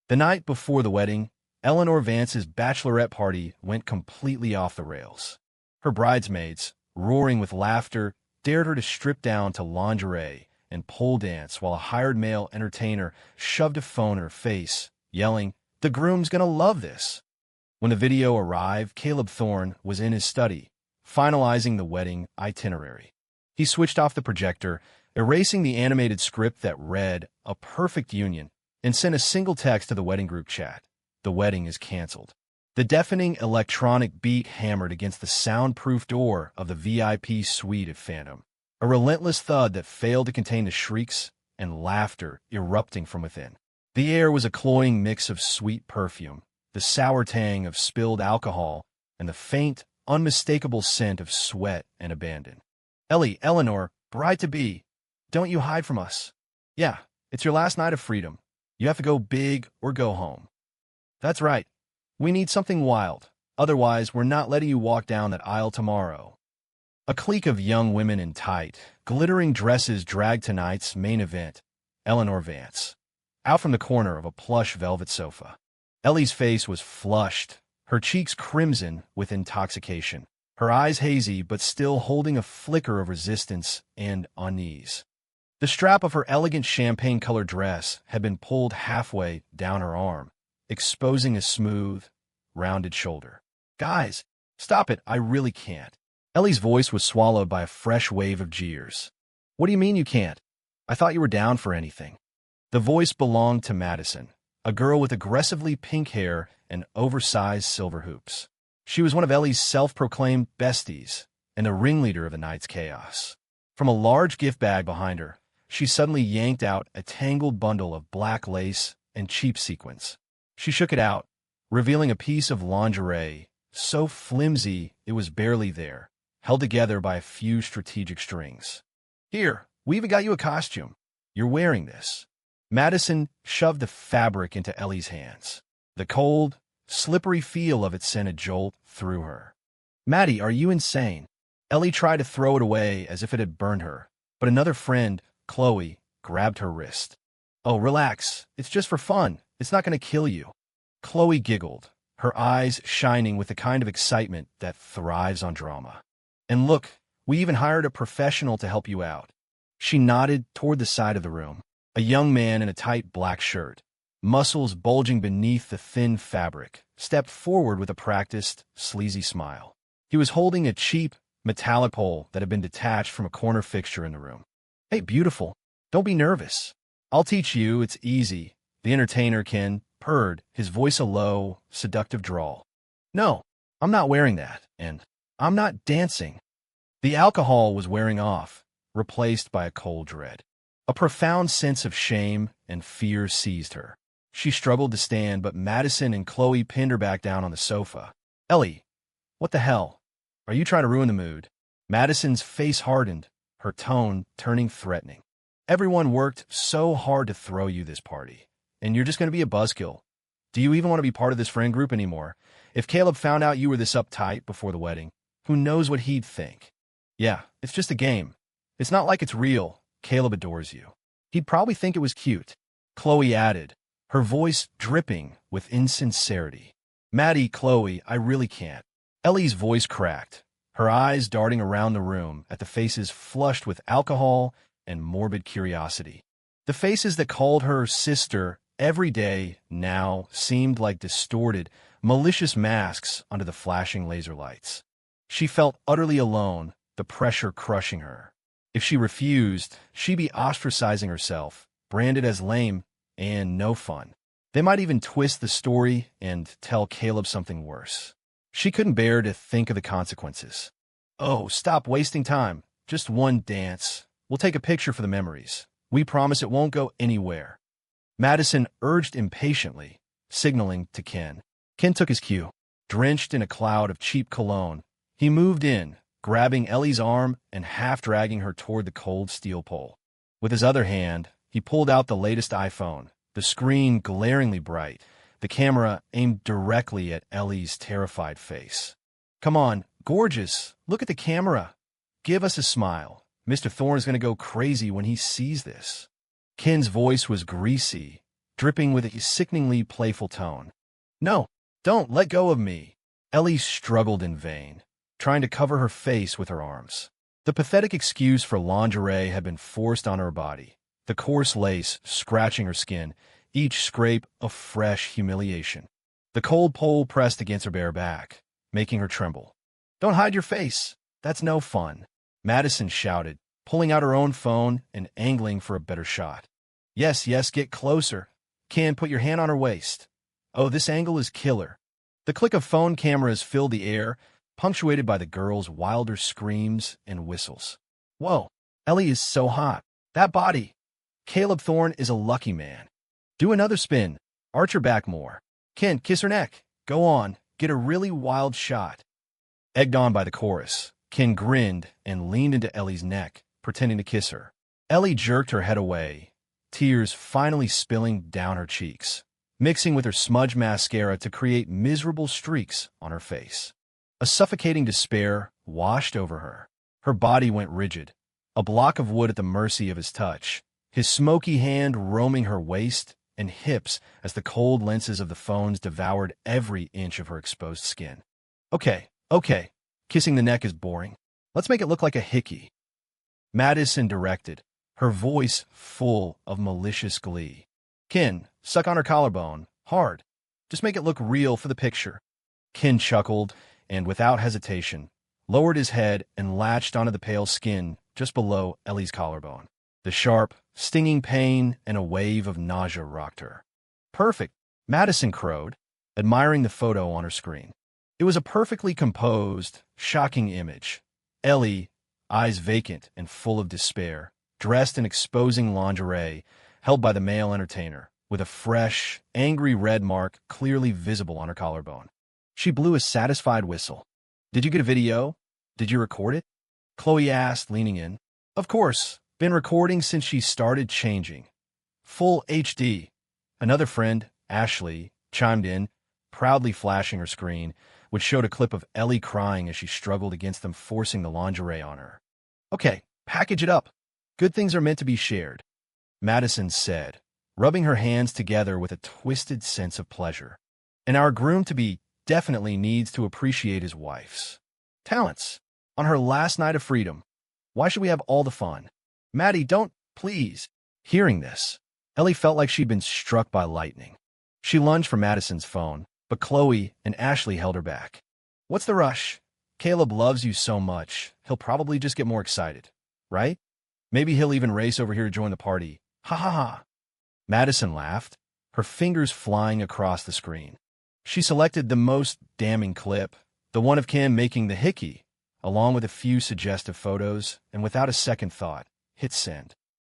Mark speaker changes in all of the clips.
Speaker 1: The night before the wedding, Eleanor Vance's bachelorette party went completely off the rails. Her bridesmaids, roaring with laughter, dared her to strip down to lingerie and pole dance while a hired male entertainer shoved a phone in her face, yelling, "The groom's gonna love this." When the video arrived, Caleb Thorne was in his study, finalizing the wedding itinerary. He switched off the projector, erasing the animated script that read, "A perfect union," and sent a single text to the wedding group chat. The wedding is canceled. The deafening electronic beat hammered against the soundproof door of the VIP suite at Phantom, a relentless thud that failed to contain the shrieks and laughter erupting from within. The air was a cloying mix of sweet perfume, the sour tang of spilled alcohol, and the faint, unmistakable scent of sweat and abandon. Eleanor, bride-to-be, don't you hide from us. Yeah, it's your last night of freedom. You have to go big or go home. That's right. We need something wild. Otherwise, we're not letting you walk down that aisle tomorrow. A clique of young women in tight, glittering dresses dragged tonight's main event, Eleanor Vance, out from the corner of a plush velvet sofa. Ellie's face was flushed, her cheeks crimson with intoxication, her eyes hazy but still holding a flicker of resistance and unease. The strap of her elegant champagne-colored dress had been pulled halfway down her arm, exposing a smooth, rounded shoulder. "Guys, stop it, I really can't." Ellie's voice was swallowed by a fresh wave of jeers. "What do you mean you can't? I thought you were down for anything." The voice belonged to Madison, a girl with aggressively pink hair and oversized silver hoops. She was one of Ellie's self-proclaimed besties and the ringleader of the night's chaos. From a large gift bag behind her, she suddenly yanked out a tangled bundle of black lace and cheap sequins. She shook it out, revealing a piece of lingerie, so flimsy it was barely there, held together by a few strategic strings. "Here, we even got you a costume. You're wearing this." Madison shoved the fabric into Ellie's hands. The cold, slippery feel of it sent a jolt through her. "Maddie, are you insane?" Ellie tried to throw it away as if it had burned her, but another friend, Chloe, grabbed her wrist. "Oh, relax. It's just for fun. It's not going to kill you." Chloe giggled, her eyes shining with the kind of excitement that thrives on drama. "And look, we even hired a professional to help you out." She nodded toward the side of the room. A young man in a tight black shirt, muscles bulging beneath the thin fabric, stepped forward with a practiced, sleazy smile. He was holding a cheap, metallic pole that had been detached from a corner fixture in the room. "Hey, beautiful, don't be nervous. I'll teach you, it's easy," the entertainer Ken purred, his voice a low, seductive drawl. "No, I'm not wearing that, and I'm not dancing." The alcohol was wearing off, replaced by a cold dread. A profound sense of shame and fear seized her. She struggled to stand, but Madison and Chloe pinned her back down on the sofa. "Ellie, what the hell? Are you trying to ruin the mood?" Madison's face hardened, her tone turning threatening. "Everyone worked so hard to throw you this party, and you're just going to be a buzzkill. Do you even want to be part of this friend group anymore? If Caleb found out you were this uptight before the wedding, who knows what he'd think?" "Yeah, it's just a game. It's not like it's real. Caleb adores you. He'd probably think it was cute," Chloe added, her voice dripping with insincerity. "Maddie, Chloe, I really can't." Ellie's voice cracked, her eyes darting around the room at the faces flushed with alcohol and morbid curiosity. The faces that called her sister every day now seemed like distorted, malicious masks under the flashing laser lights. She felt utterly alone, the pressure crushing her. If she refused, she'd be ostracizing herself, branded as lame and no fun. They might even twist the story and tell Caleb something worse. She couldn't bear to think of the consequences. "Oh, stop wasting time. Just one dance. We'll take a picture for the memories. We promise it won't go anywhere." Madison urged impatiently, signaling to Ken. Ken took his cue. Drenched in a cloud of cheap cologne, he moved in, grabbing Ellie's arm and half-dragging her toward the cold steel pole. With his other hand, he pulled out the latest iPhone, the screen glaringly bright, the camera aimed directly at Ellie's terrified face. "Come on, gorgeous, look at the camera. Give us a smile. Mr. Thorne's going to go crazy when he sees this." Ken's voice was greasy, dripping with a sickeningly playful tone. "No, don't let go of me." Ellie struggled in vain, trying to cover her face with her arms. The pathetic excuse for lingerie had been forced on her body, the coarse lace scratching her skin, each scrape a fresh humiliation. The cold pole pressed against her bare back, making her tremble. "Don't hide your face. That's no fun," Madison shouted, pulling out her own phone and angling for a better shot. Yes, get closer. Ken, put your hand on her waist. Oh, this angle is killer." The click of phone cameras filled the air, punctuated by the girl's wilder screams and whistles. "Whoa, Ellie is so hot. That body. Caleb Thorne is a lucky man. Do another spin. Arch her back more. Ken, kiss her neck. Go on, get a really wild shot." Egged on by the chorus, Ken grinned and leaned into Ellie's neck, pretending to kiss her. Ellie jerked her head away, tears finally spilling down her cheeks, mixing with her smudge mascara to create miserable streaks on her face. A suffocating despair washed over her. Her body went rigid, a block of wood at the mercy of his touch, his smoky hand roaming her waist and hips as the cold lenses of the phones devoured every inch of her exposed skin. Okay, kissing the neck is boring. Let's make it look like a hickey," Madison directed, her voice full of malicious glee. "Ken, suck on her collarbone, hard. Just make it look real for the picture." Ken chuckled and, without hesitation, lowered his head and latched onto the pale skin just below Ellie's collarbone. The sharp, stinging pain and a wave of nausea rocked her. "Perfect," Madison crowed, admiring the photo on her screen. It was a perfectly composed, shocking image. Ellie, eyes vacant and full of despair, dressed in exposing lingerie, held by the male entertainer, with a fresh, angry red mark clearly visible on her collarbone. She blew a satisfied whistle. "Did you get a video? Did you record it?" Chloe asked, leaning in. "Of course. Been recording since she started changing. Full HD." Another friend, Ashley, chimed in, proudly flashing her screen, which showed a clip of Ellie crying as she struggled against them forcing the lingerie on her. "Okay, package it up. Good things are meant to be shared," Madison said, rubbing her hands together with a twisted sense of pleasure. "And our groom-to-be definitely needs to appreciate his wife's talents. On her last night of freedom, why should we have all the fun? Maddie, don't, please." Hearing this, Ellie felt like she'd been struck by lightning. She lunged for Madison's phone, but Chloe and Ashley held her back. "What's the rush? Caleb loves you so much, he'll probably just get more excited, right? Maybe he'll even race over here to join the party. Ha ha ha." Madison laughed, her fingers flying across the screen. She selected the most damning clip, the one of Kim making the hickey, along with a few suggestive photos, and without a second thought, hit send.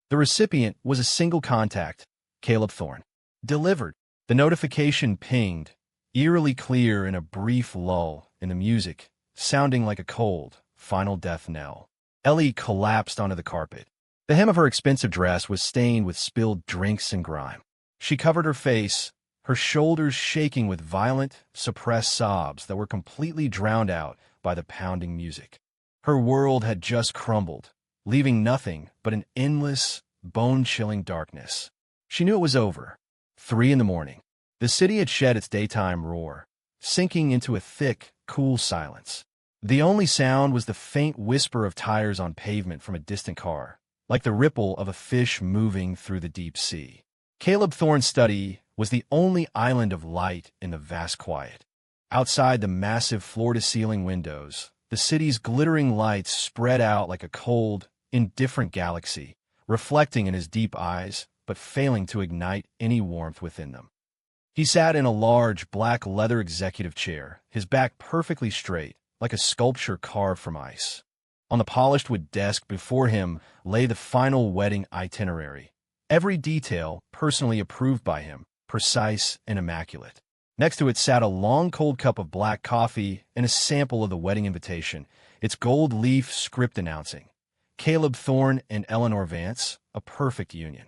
Speaker 1: The recipient was a single contact, Caleb Thorne. Delivered. The notification pinged, eerily clear in a brief lull in the music, sounding like a cold, final death knell. Ellie collapsed onto the carpet. The hem of her expensive dress was stained with spilled drinks and grime. She covered her face, her shoulders shaking with violent, suppressed sobs that were completely drowned out by the pounding music. Her world had just crumbled, leaving nothing but an endless, bone-chilling darkness. She knew it was over. 3 a.m. The city had shed its daytime roar, sinking into a thick, cool silence. The only sound was the faint whisper of tires on pavement from a distant car, like the ripple of a fish moving through the deep sea. Caleb Thorne's study was the only island of light in the vast quiet. Outside the massive floor-to-ceiling windows, the city's glittering lights spread out like a cold, indifferent galaxy, reflecting in his deep eyes, but failing to ignite any warmth within them. He sat in a large, black leather executive chair, his back perfectly straight, like a sculpture carved from ice. On the polished wood desk before him lay the final wedding itinerary, every detail personally approved by him, precise and immaculate. Next to it sat a long cold cup of black coffee and a sample of the wedding invitation, its gold leaf script announcing, "Caleb Thorne and Eleanor Vance, a perfect union."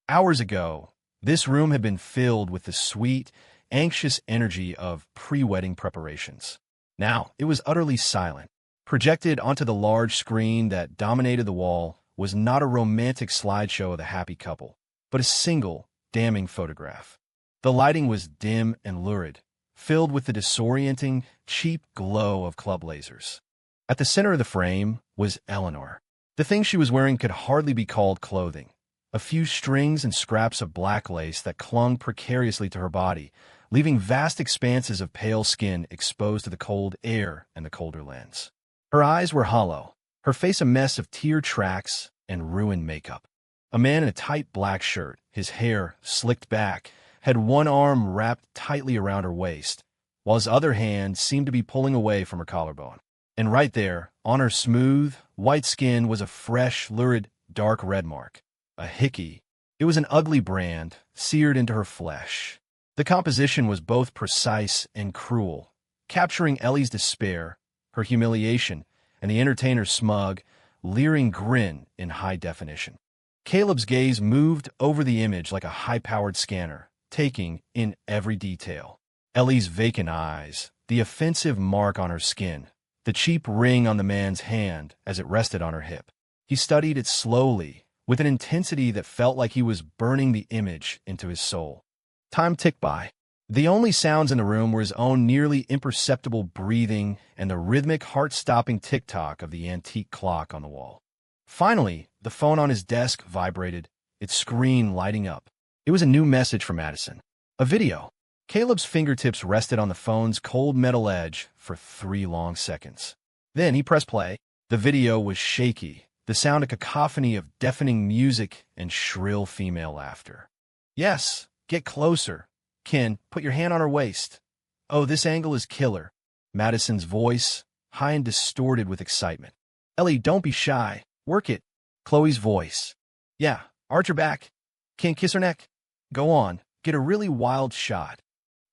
Speaker 1: Hours ago, this room had been filled with the sweet, anxious energy of pre-wedding preparations. Now, it was utterly silent. Projected onto the large screen that dominated the wall was not a romantic slideshow of the happy couple, but a single, damning photograph. The lighting was dim and lurid, filled with the disorienting, cheap glow of club lasers. At the center of the frame was Eleanor. The thing she was wearing could hardly be called clothing. A few strings and scraps of black lace that clung precariously to her body, leaving vast expanses of pale skin exposed to the cold air and the colder lens. Her eyes were hollow, her face a mess of tear tracks and ruined makeup. A man in a tight black shirt, his hair slicked back, had one arm wrapped tightly around her waist, while his other hand seemed to be pulling away from her collarbone. And right there, on her smooth, white skin, was a fresh, lurid, dark red mark. A hickey. It was an ugly brand, seared into her flesh. The composition was both precise and cruel, capturing Ellie's despair, her humiliation, and the entertainer's smug, leering grin in high definition. Caleb's gaze moved over the image like a high-powered scanner, taking in every detail. Ellie's vacant eyes, the offensive mark on her skin, the cheap ring on the man's hand as it rested on her hip. He studied it slowly, with an intensity that felt like he was burning the image into his soul. Time ticked by. The only sounds in the room were his own nearly imperceptible breathing and the rhythmic, heart-stopping tick-tock of the antique clock on the wall. Finally, the phone on his desk vibrated, its screen lighting up. It was a new message from Madison. A video. Caleb's fingertips rested on the phone's cold metal edge for 3 long seconds. Then he pressed play. The video was shaky, the sound a cacophony of deafening music and shrill female laughter. Yes, get closer. Ken, put your hand on her waist. Oh, this angle is killer. Madison's voice, high and distorted with excitement. Ellie, don't be shy. Work it. Chloe's voice. Yeah, arch her back. Ken, kiss her neck. Go on, get a really wild shot.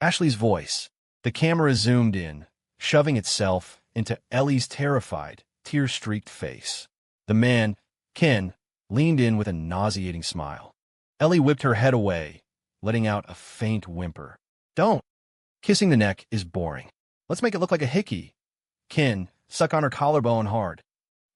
Speaker 1: Ashley's voice. The camera zoomed in, shoving itself into Ellie's terrified, tear-streaked face. The man, Ken, leaned in with a nauseating smile. Ellie whipped her head away, letting out a faint whimper. Don't. Kissing the neck is boring. Let's make it look like a hickey. Ken, suck on her collarbone hard.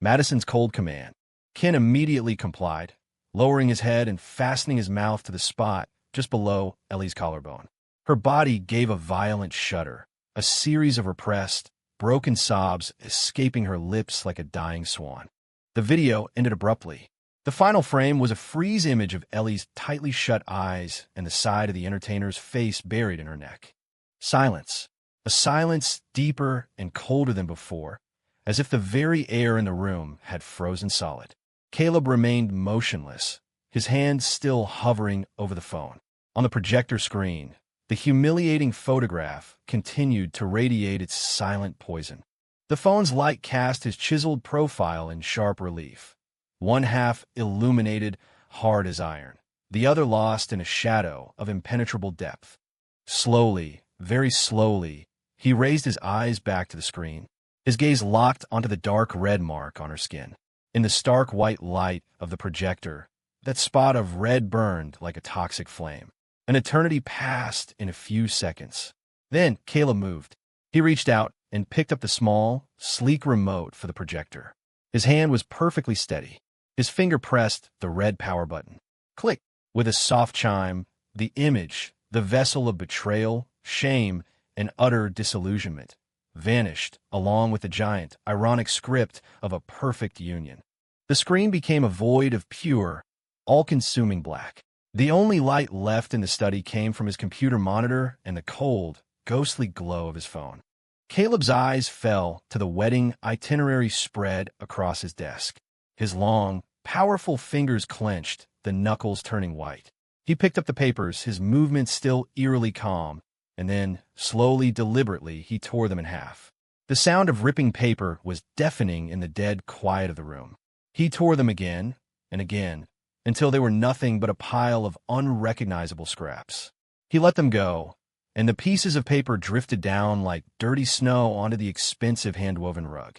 Speaker 1: Madison's cold command. Ken immediately complied, lowering his head and fastening his mouth to the spot just below Ellie's collarbone. Her body gave a violent shudder, a series of repressed, broken sobs escaping her lips like a dying swan. The video ended abruptly. The final frame was a freeze image of Ellie's tightly shut eyes and the side of the entertainer's face buried in her neck. Silence. A silence deeper and colder than before, as if the very air in the room had frozen solid. Caleb remained motionless, his hand still hovering over the phone. On the projector screen, the humiliating photograph continued to radiate its silent poison. The phone's light cast his chiseled profile in sharp relief, one half illuminated, hard as iron, the other lost in a shadow of impenetrable depth. Slowly, very slowly, he raised his eyes back to the screen, his gaze locked onto the dark red mark on her skin. In the stark white light of the projector, that spot of red burned like a toxic flame. An eternity passed in a few seconds. Then Caleb moved. He reached out and picked up the small, sleek remote for the projector. His hand was perfectly steady. His finger pressed the red power button. Click! With a soft chime, the image, the vessel of betrayal, shame, and utter disillusionment, vanished along with the giant, ironic script of a perfect union. The screen became a void of pure, all-consuming black. The only light left in the study came from his computer monitor and the cold, ghostly glow of his phone. Caleb's eyes fell to the wedding itinerary spread across his desk. His long, powerful fingers clenched, the knuckles turning white. He picked up the papers, his movements still eerily calm, and then, slowly, deliberately, he tore them in half. The sound of ripping paper was deafening in the dead quiet of the room. He tore them again and again, until they were nothing but a pile of unrecognizable scraps. He let them go, and the pieces of paper drifted down like dirty snow onto the expensive hand-woven rug.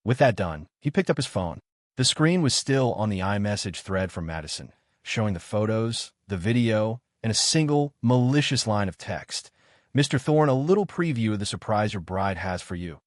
Speaker 1: With that done, he picked up his phone. The screen was still on the iMessage thread from Madison, showing the photos, the video, and a single, malicious line of text. Mr. Thorne, a little preview of the surprise your bride has for you.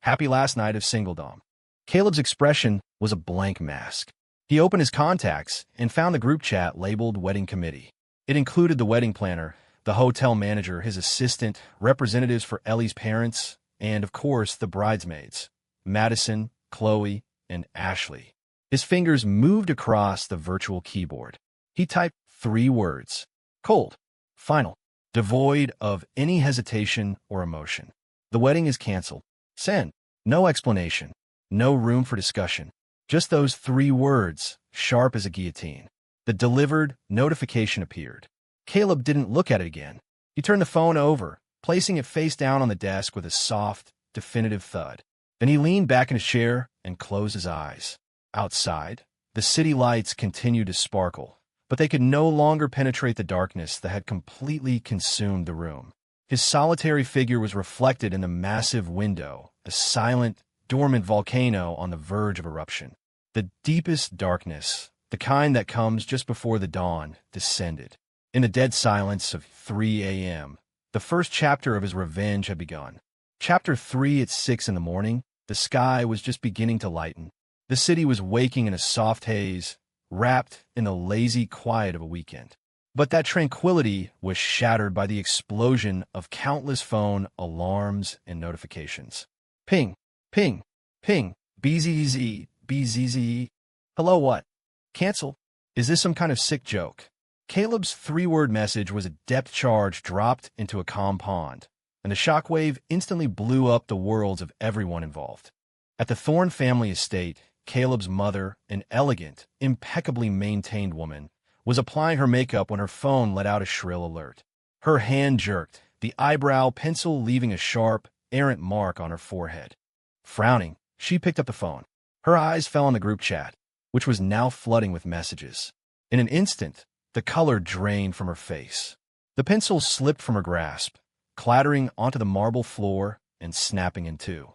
Speaker 1: Happy last night of singledom. Caleb's expression was a blank mask. He opened his contacts and found the group chat labeled Wedding Committee. It included the wedding planner, the hotel manager, his assistant, representatives for Ellie's parents, and, of course, the bridesmaids, Madison, Chloe, and Ashley. His fingers moved across the virtual keyboard. He typed 3 words: cold, final, devoid of any hesitation or emotion. The wedding is canceled. Send. No explanation. No room for discussion. Just those 3 words, sharp as a guillotine. The delivered notification appeared. Caleb didn't look at it again. He turned the phone over, placing it face down on the desk with a soft, definitive thud. Then he leaned back in his chair and closed his eyes. Outside, the city lights continued to sparkle, but they could no longer penetrate the darkness that had completely consumed the room. His solitary figure was reflected in the massive window, a silent, dormant volcano on the verge of eruption. The deepest darkness, the kind that comes just before the dawn, descended. In the dead silence of 3 a.m., the first chapter of his revenge had begun. Chapter 3 at 6 in the morning, the sky was just beginning to lighten. The city was waking in a soft haze, wrapped in the lazy quiet of a weekend. But that tranquility was shattered by the explosion of countless phone alarms and notifications. Ping, ping, ping, BZZ, BZZ. Hello, what? Cancel? Is this some kind of sick joke? Caleb's 3-word message was a depth charge dropped into a calm pond, and the shockwave instantly blew up the worlds of everyone involved. At the Thorne family estate, Caleb's mother, an elegant, impeccably maintained woman, was applying her makeup when her phone let out a shrill alert. Her hand jerked, the eyebrow pencil leaving a sharp, errant mark on her forehead. Frowning, she picked up the phone. Her eyes fell on the group chat, which was now flooding with messages. In an instant, the color drained from her face. The pencil slipped from her grasp, clattering onto the marble floor and snapping in two.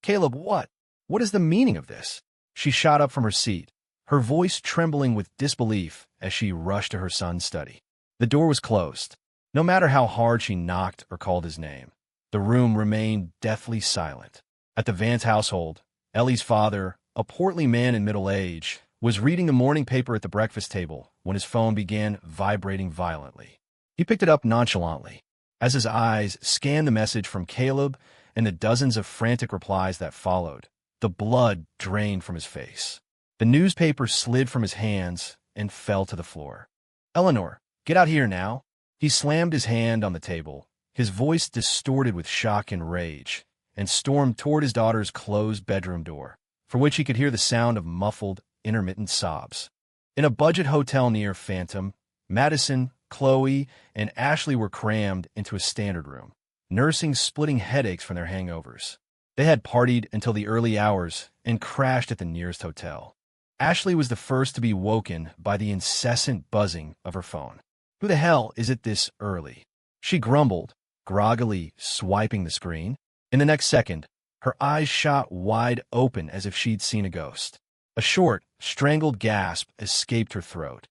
Speaker 1: Caleb, what? What is the meaning of this? She shot up from her seat, her voice trembling with disbelief as she rushed to her son's study. The door was closed. No matter how hard she knocked or called his name, the room remained deathly silent. At the Vance household, Ellie's father, a portly man in middle age, was reading the morning paper at the breakfast table when his phone began vibrating violently. He picked it up nonchalantly. As his eyes scanned the message from Caleb and the dozens of frantic replies that followed, the blood drained from his face. The newspaper slid from his hands and fell to the floor. Eleanor, get out here now. He slammed his hand on the table, his voice distorted with shock and rage, and stormed toward his daughter's closed bedroom door, for which he could hear the sound of muffled, intermittent sobs. In a budget hotel near Phantom, Madison, Chloe, and Ashley were crammed into a standard room, nursing splitting headaches from their hangovers. They had partied until the early hours and crashed at the nearest hotel. Ashley was the first to be woken by the incessant buzzing of her phone. Who the hell is it this early? She grumbled, groggily swiping the screen. In the next second, her eyes shot wide open as if she'd seen a ghost. A short, strangled gasp escaped her throat.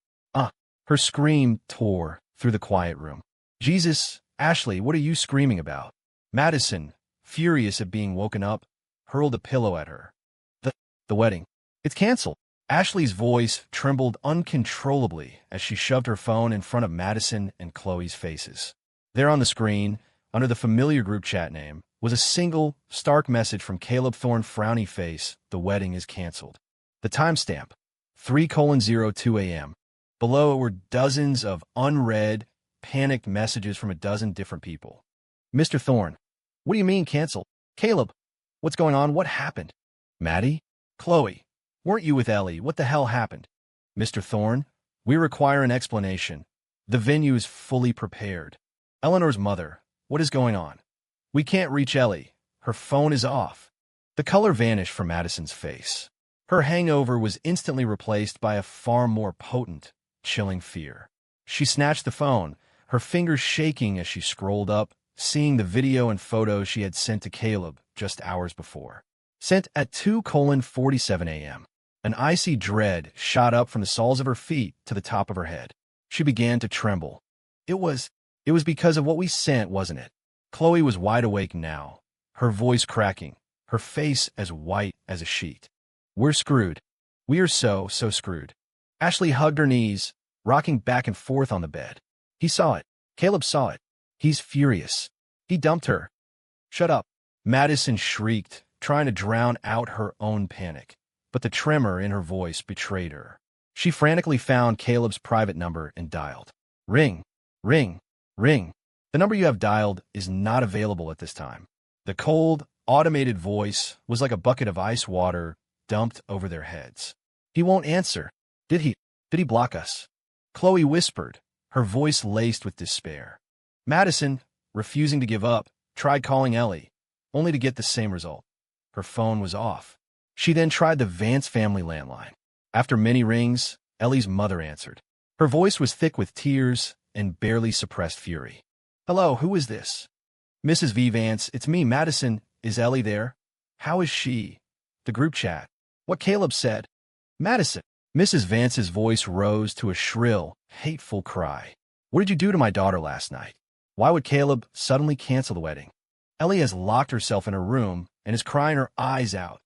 Speaker 1: Her scream tore through the quiet room. Jesus, Ashley, what are you screaming about? Madison, furious at being woken up, hurled a pillow at her. The wedding. It's canceled. Ashley's voice trembled uncontrollably as she shoved her phone in front of Madison and Chloe's faces. There on the screen, under the familiar group chat name, was a single, stark message from Caleb Thorne, frowny face: the wedding is canceled. The timestamp, 3:02 a.m. Below it were dozens of unread, panicked messages from a dozen different people. Mr. Thorne, what do you mean cancel? Caleb, what's going on? What happened? Maddie? Chloe, weren't you with Ellie? What the hell happened? Mr. Thorne, we require an explanation. The venue is fully prepared. Eleanor's mother, what is going on? We can't reach Ellie. Her phone is off. The color vanished from Madison's face. Her hangover was instantly replaced by a far more potent, chilling fear. She snatched the phone, her fingers shaking as she scrolled up, seeing the video and photos she had sent to Caleb just hours before. Sent at 2:47 a.m. An icy dread shot up from the soles of her feet to the top of her head. She began to tremble. It was because of what we sent, wasn't it? Chloe was wide awake now, her voice cracking, her face as white as a sheet. We're screwed. We are so screwed. Ashley hugged her knees, rocking back and forth on the bed. He saw it. Caleb saw it. He's furious. He dumped her. Shut up. Madison shrieked, trying to drown out her own panic. But the tremor in her voice betrayed her. She frantically found Caleb's private number and dialed. Ring, ring, ring. The number you have dialed is not available at this time. The cold, automated voice was like a bucket of ice water dumped over their heads. He won't answer. Did he? Did he block us? Chloe whispered, her voice laced with despair. Madison, refusing to give up, tried calling Ellie, only to get the same result. Her phone was off. She then tried the Vance family landline. After many rings, Ellie's mother answered. Her voice was thick with tears and barely suppressed fury. Hello, who is this? Mrs. V. Vance, it's me, Madison. Is Ellie there? How is she? The group chat. What Caleb said. Madison. Mrs. Vance's voice rose to a shrill, hateful cry. What did you do to my daughter last night? Why would Caleb suddenly cancel the wedding? Ellie has locked herself in her room and is crying her eyes out.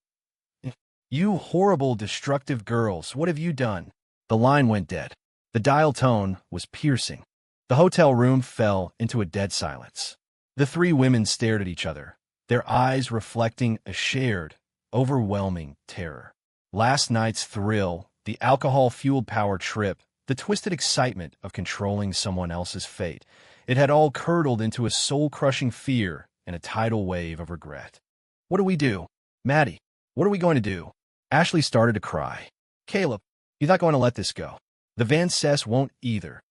Speaker 1: You horrible, destructive girls, what have you done? The line went dead. The dial tone was piercing. The hotel room fell into a dead silence. The three women stared at each other, their eyes reflecting a shared, overwhelming terror. Last night's thrill, the alcohol-fueled power trip, the twisted excitement of controlling someone else's fate, it had all curdled into a soul-crushing fear and a tidal wave of regret. What do we do? Maddie, what are we going to do? Ashley started to cry. Caleb, you're not going to let this go. The Vances won't either.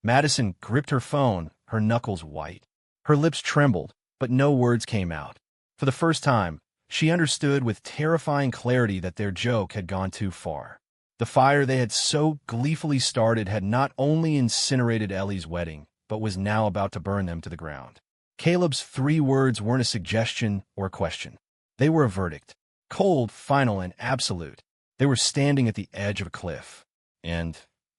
Speaker 1: Madison gripped her phone, her knuckles white. Her lips trembled, but no words came out. For the first time, she understood with terrifying clarity that their joke had gone too far. The fire they had so gleefully started had not only incinerated Ellie's wedding, but was now about to burn them to the ground. Caleb's 3 words weren't a suggestion or a question. They were a verdict. Cold, final, and absolute. They were standing at the edge of a cliff. And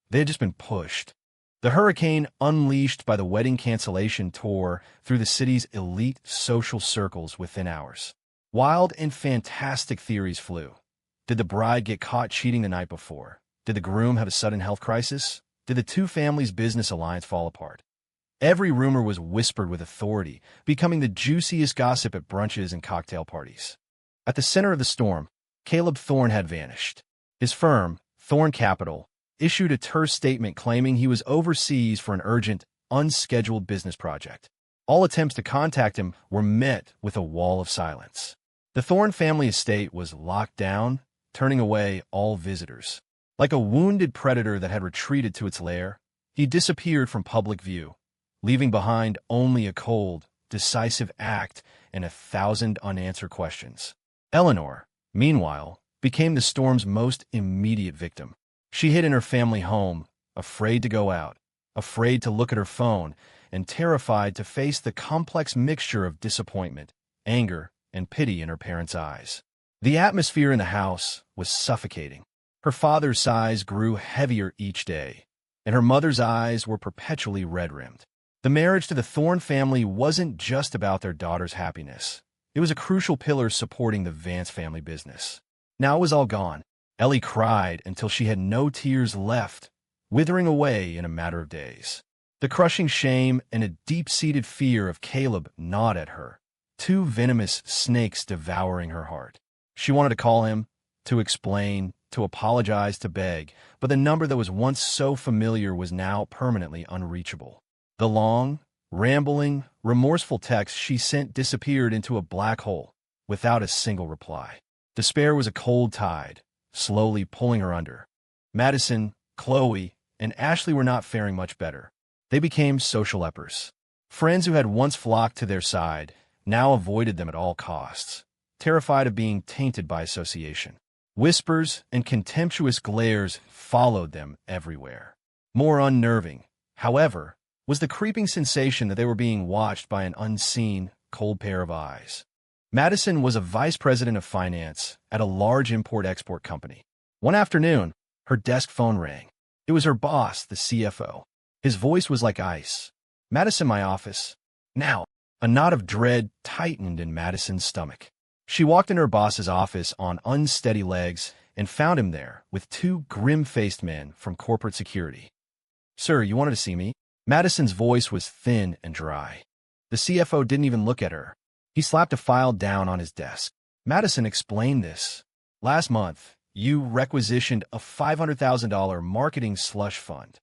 Speaker 1: they had just been pushed. The hurricane unleashed by the wedding cancellation tore through the city's elite social circles within hours. Wild and fantastic theories flew. Did the bride get caught cheating the night before? Did the groom have a sudden health crisis? Did the two families' business alliance fall apart? Every rumor was whispered with authority, becoming the juiciest gossip at brunches and cocktail parties. At the center of the storm, Caleb Thorne had vanished. His firm, Thorne Capital, issued a terse statement claiming he was overseas for an urgent, unscheduled business project. All attempts to contact him were met with a wall of silence. The Thorne family estate was locked down, turning away all visitors. Like a wounded predator that had retreated to its lair, he disappeared from public view, leaving behind only a cold, decisive act and 1,000 unanswered questions. Eleanor, meanwhile, became the storm's most immediate victim. She hid in her family home, afraid to go out, afraid to look at her phone, and terrified to face the complex mixture of disappointment, anger, and pity in her parents' eyes. The atmosphere in the house was suffocating. Her father's sighs grew heavier each day, and her mother's eyes were perpetually red-rimmed. The marriage to the Thorne family wasn't just about their daughter's happiness. It was a crucial pillar supporting the Vance family business. Now it was all gone. Ellie cried until she had no tears left, withering away in a matter of days. The crushing shame and a deep-seated fear of Caleb gnawed at her, 2 venomous snakes devouring her heart. She wanted to call him, to explain, to apologize, to beg, but the number that was once so familiar was now permanently unreachable. The long, rambling, remorseful text she sent disappeared into a black hole, without a single reply. Despair was a cold tide, slowly pulling her under. Madison, Chloe, and Ashley were not faring much better. They became social lepers. Friends who had once flocked to their side now avoided them at all costs, terrified of being tainted by association. Whispers and contemptuous glares followed them everywhere. More unnerving, however, was the creeping sensation that they were being watched by an unseen, cold pair of eyes. Madison was a vice president of finance at a large import-export company. One afternoon, her desk phone rang. It was her boss, the CFO. His voice was like ice. Madison, my office. Now. A knot of dread tightened in Madison's stomach. She walked in her boss's office on unsteady legs and found him there with 2 grim-faced men from corporate security. Sir, you wanted to see me? Madison's voice was thin and dry. The CFO didn't even look at her. He slapped a file down on his desk. Madison explained this. Last month, you requisitioned a $500,000 marketing slush fund.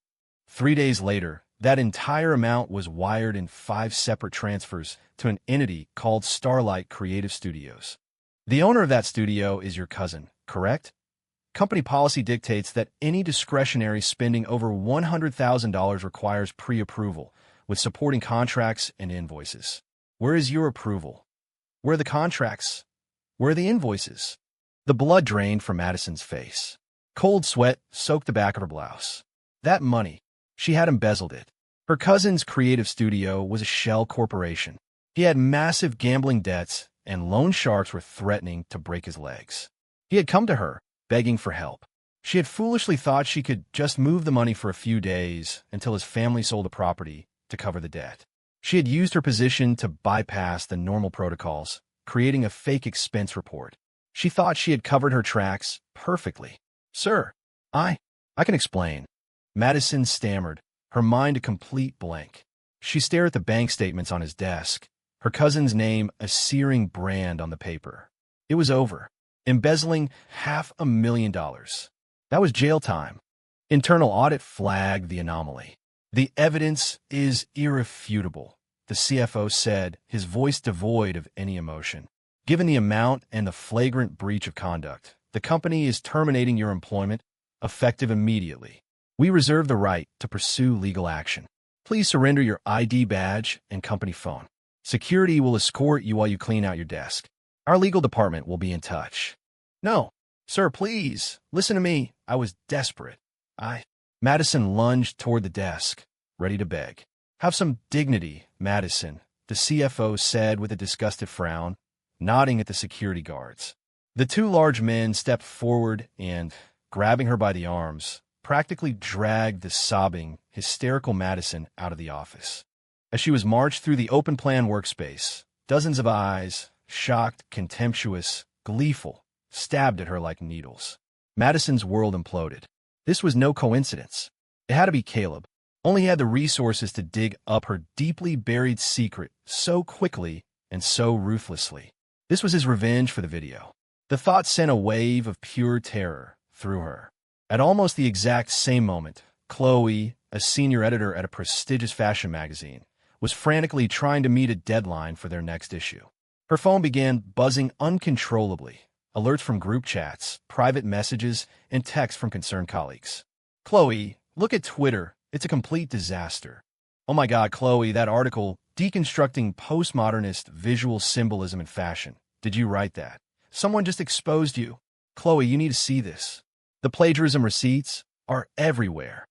Speaker 1: 3 days later, that entire amount was wired in 5 separate transfers to an entity called Starlight Creative Studios. The owner of that studio is your cousin, correct? Company policy dictates that any discretionary spending over $100,000 requires pre-approval, with supporting contracts and invoices. Where is your approval? Where are the contracts? Where are the invoices? The blood drained from Madison's face. Cold sweat soaked the back of her blouse. That money, she had embezzled it. Her cousin's creative studio was a shell corporation. He had massive gambling debts, and loan sharks were threatening to break his legs. He had come to her, begging for help. She had foolishly thought she could just move the money for a few days until his family sold a property to cover the debt. She had used her position to bypass the normal protocols, creating a fake expense report. She thought she had covered her tracks perfectly. Sir, I can explain. Madison stammered, her mind a complete blank. She stared at the bank statements on his desk, her cousin's name a searing brand on the paper. It was over. Embezzling $500,000. That was jail time. Internal audit flagged the anomaly. The evidence is irrefutable, the CFO said, his voice devoid of any emotion. Given the amount and the flagrant breach of conduct, the company is terminating your employment, effective immediately. We reserve the right to pursue legal action. Please surrender your ID badge and company phone. Security will escort you while you clean out your desk. Our legal department will be in touch. No, sir, please, listen to me. I was desperate. Madison lunged toward the desk, ready to beg. Have some dignity, Madison, the CFO said with a disgusted frown, nodding at the security guards. The 2 large men stepped forward and, grabbing her by the arms, practically dragged the sobbing, hysterical Madison out of the office. As she was marched through the open-plan workspace, dozens of eyes, shocked, contemptuous, gleeful, stabbed at her like needles. Madison's world imploded. This was no coincidence. It had to be Caleb. Only he had the resources to dig up her deeply buried secret so quickly and so ruthlessly. This was his revenge for the video. The thought sent a wave of pure terror through her. At almost the exact same moment, Chloe, a senior editor at a prestigious fashion magazine, was frantically trying to meet a deadline for their next issue. Her phone began buzzing uncontrollably, alerts from group chats, private messages, and texts from concerned colleagues. Chloe, look at Twitter. It's a complete disaster. Oh my God, Chloe, that article, Deconstructing Postmodernist Visual Symbolism in Fashion. Did you write that? Someone just exposed you. Chloe, you need to see this. The plagiarism receipts are everywhere.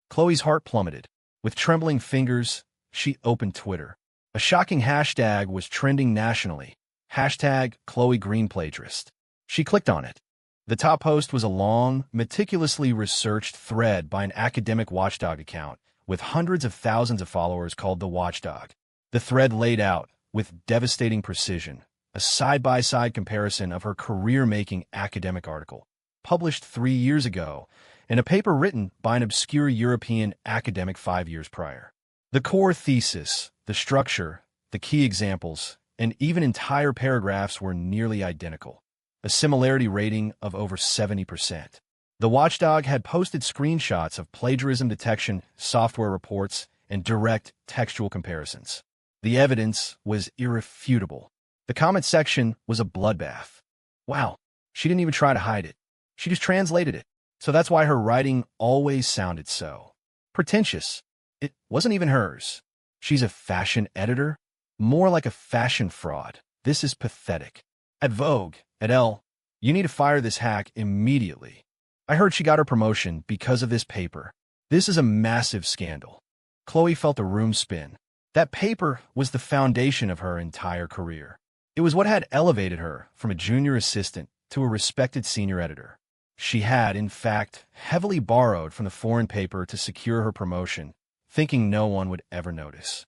Speaker 1: Chloe's heart plummeted. With trembling fingers, she opened Twitter. A shocking hashtag was trending nationally. Hashtag Chloe Green Plagiarist. She clicked on it. The top post was a long, meticulously researched thread by an academic watchdog account with hundreds of thousands of followers called The Watchdog. The thread laid out, with devastating precision, a side-by-side comparison of her career-making academic article, published 3 years ago, and a paper written by an obscure European academic 5 years prior. The core thesis, the structure, the key examples, and even entire paragraphs were nearly identical, a similarity rating of over 70%. The watchdog had posted screenshots of plagiarism detection software reports and direct textual comparisons. The evidence was irrefutable. The comment section was a bloodbath. Wow, she didn't even try to hide it. She just translated it. So that's why her writing always sounded so pretentious. It wasn't even hers. She's a fashion editor? More like a fashion fraud. This is pathetic. At Vogue, at Elle, you need to fire this hack immediately. I heard she got her promotion because of this paper. This is a massive scandal. Chloe felt the room spin. That paper was the foundation of her entire career. It was what had elevated her from a junior assistant to a respected senior editor. She had, in fact, heavily borrowed from the foreign paper to secure her promotion, thinking no one would ever notice.